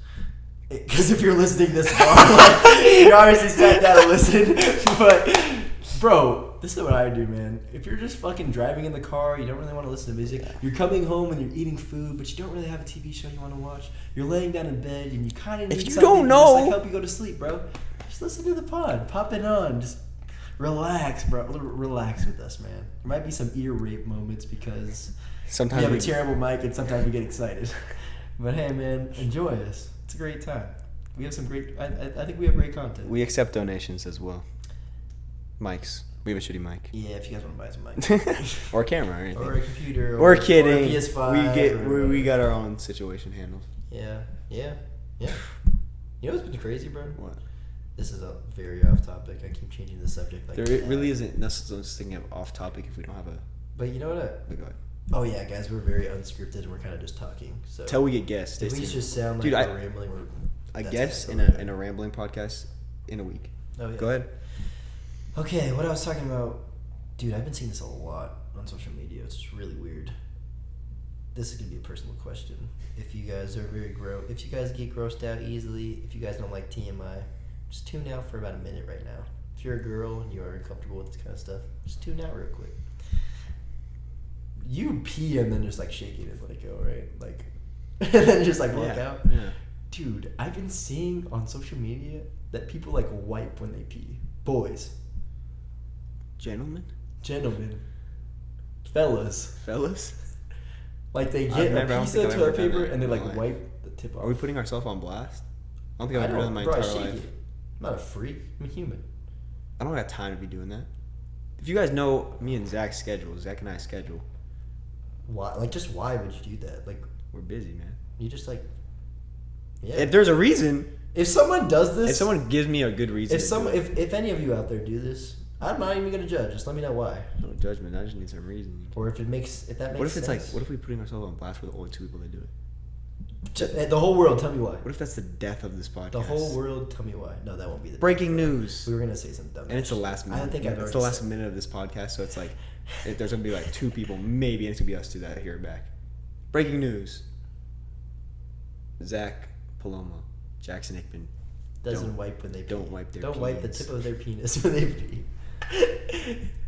Because if you're listening this far, like, you obviously sat down and listened. But, bro, this is what I do, man. If you're just fucking driving in the car, you don't really want to listen to music. You're coming home and you're eating food, but you don't really have a TV show you want to watch. You're laying down in bed and you kind of need If you something don't to know- just, like, help you go to sleep, bro. Just listen to the pod. Pop it on. Just relax, bro. Relax with us, man. There might be some ear rape moments because sometimes we have a terrible mic and sometimes we get excited. But hey, man, enjoy us. It's a great time. We have some great. I think we have great content. we accept donations as well. Mics. We have a shitty mic. Yeah, if you guys want to buy some mics Or a camera or anything. or a computer, We're or kidding. or a PS5. We got our own situation handled. Yeah. You know what's been crazy, bro? What? This is a very off topic. I keep changing the subject. Like There really isn't necessarily thinking of off topic if we don't have a. But you know what? Go ahead. Oh yeah, guys, we're very unscripted and we're kind of just talking. So Till we get guests. if stay we tuned. just sound like Dude, we're rambling, I that's guess it. in a rambling podcast in a week. Oh, yeah. Go ahead. Okay, what I was talking about, dude, I've been seeing this a lot on social media. It's just really weird. This is gonna be a personal question. If you guys are if you guys get grossed out easily, if you guys don't like TMI, just tune out for about a minute right now. If you're a girl and you are uncomfortable with this kind of stuff, just tune out real quick. You pee and then just like shake it and let it go, right? Like, and then just like walk out. Yeah. Dude, I've been seeing on social media that people like wipe when they pee. Boys, Gentlemen, fellas, like they I've get never- I a don't piece think of I've toilet ever done paper that and they in like my life. wipe the tip off. Are we putting ourselves on blast? I don't think I I've ever done don't, that in bro, my I entire shake life. it. I'm not a freak. I'm a human. I don't have time to be doing that. If you guys know me and Zach's schedule, Zach and I's schedule, Why? Like, just why would you do that? Like, we're busy, man. you just like, yeah. If there's a reason, If someone does this, if someone gives me a good reason, if to someone, do it, if any of you out there do this, I'm not even gonna judge. Just let me know why, no judgment. I just need some reason. or if that makes What if it's sense. like, what if we putting ourselves on blast? We're the only two people that do it. The whole world, tell me why. What if that's the death of this podcast? The whole world, tell me why. No, that won't be the Breaking news. We were gonna say something dumb. And it's the last minute. I don't think I've It's already the last said it. minute of this podcast, so it's like there's gonna be like 2 people, maybe, and it's gonna be us 2 that hear it back. Breaking news. Zach Paloma, Jackson Hickman. Doesn't wipe when they pee. Don't wipe their Don't wipe the penis. tip of their penis when they pee.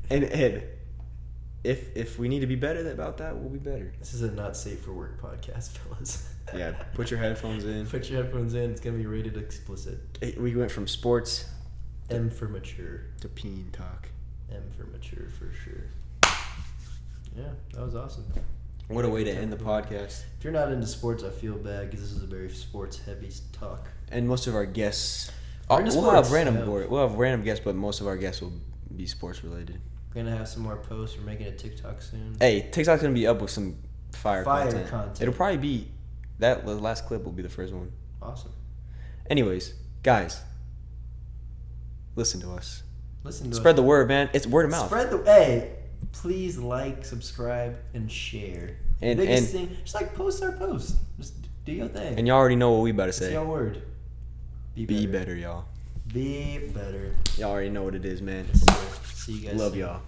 And Ed, if we need to be better about that, we'll be better. This is a not safe for work podcast, fellas. Yeah, put your headphones in. Put your headphones in. It's gonna be rated explicit. We went from sports M for mature. to peen talk. M for mature for sure. Yeah, that was awesome. What a way to end the podcast. If you're not into sports, I feel bad because this is a very sports-heavy talk. And most of our guests, We're into we'll have sports, yeah. we'll have random guests, but most of our guests will be sports related. We're gonna have some more posts. We're making a TikTok soon. Hey, TikTok's gonna be up with some fire content. content. It'll probably be that the last clip will be the first one. Awesome. Anyways, guys, listen to us. Listen to Spread us. the word, man. It's word of mouth. Spread the hey. Please like, subscribe, and share. And- The biggest and- thing, just like post our post. Just do your thing. And y'all already know what we about to It's say. your word. Be better, y'all. Be better. Y'all already know what it is, man. Yes, sir. See you guys. Love soon. y'all.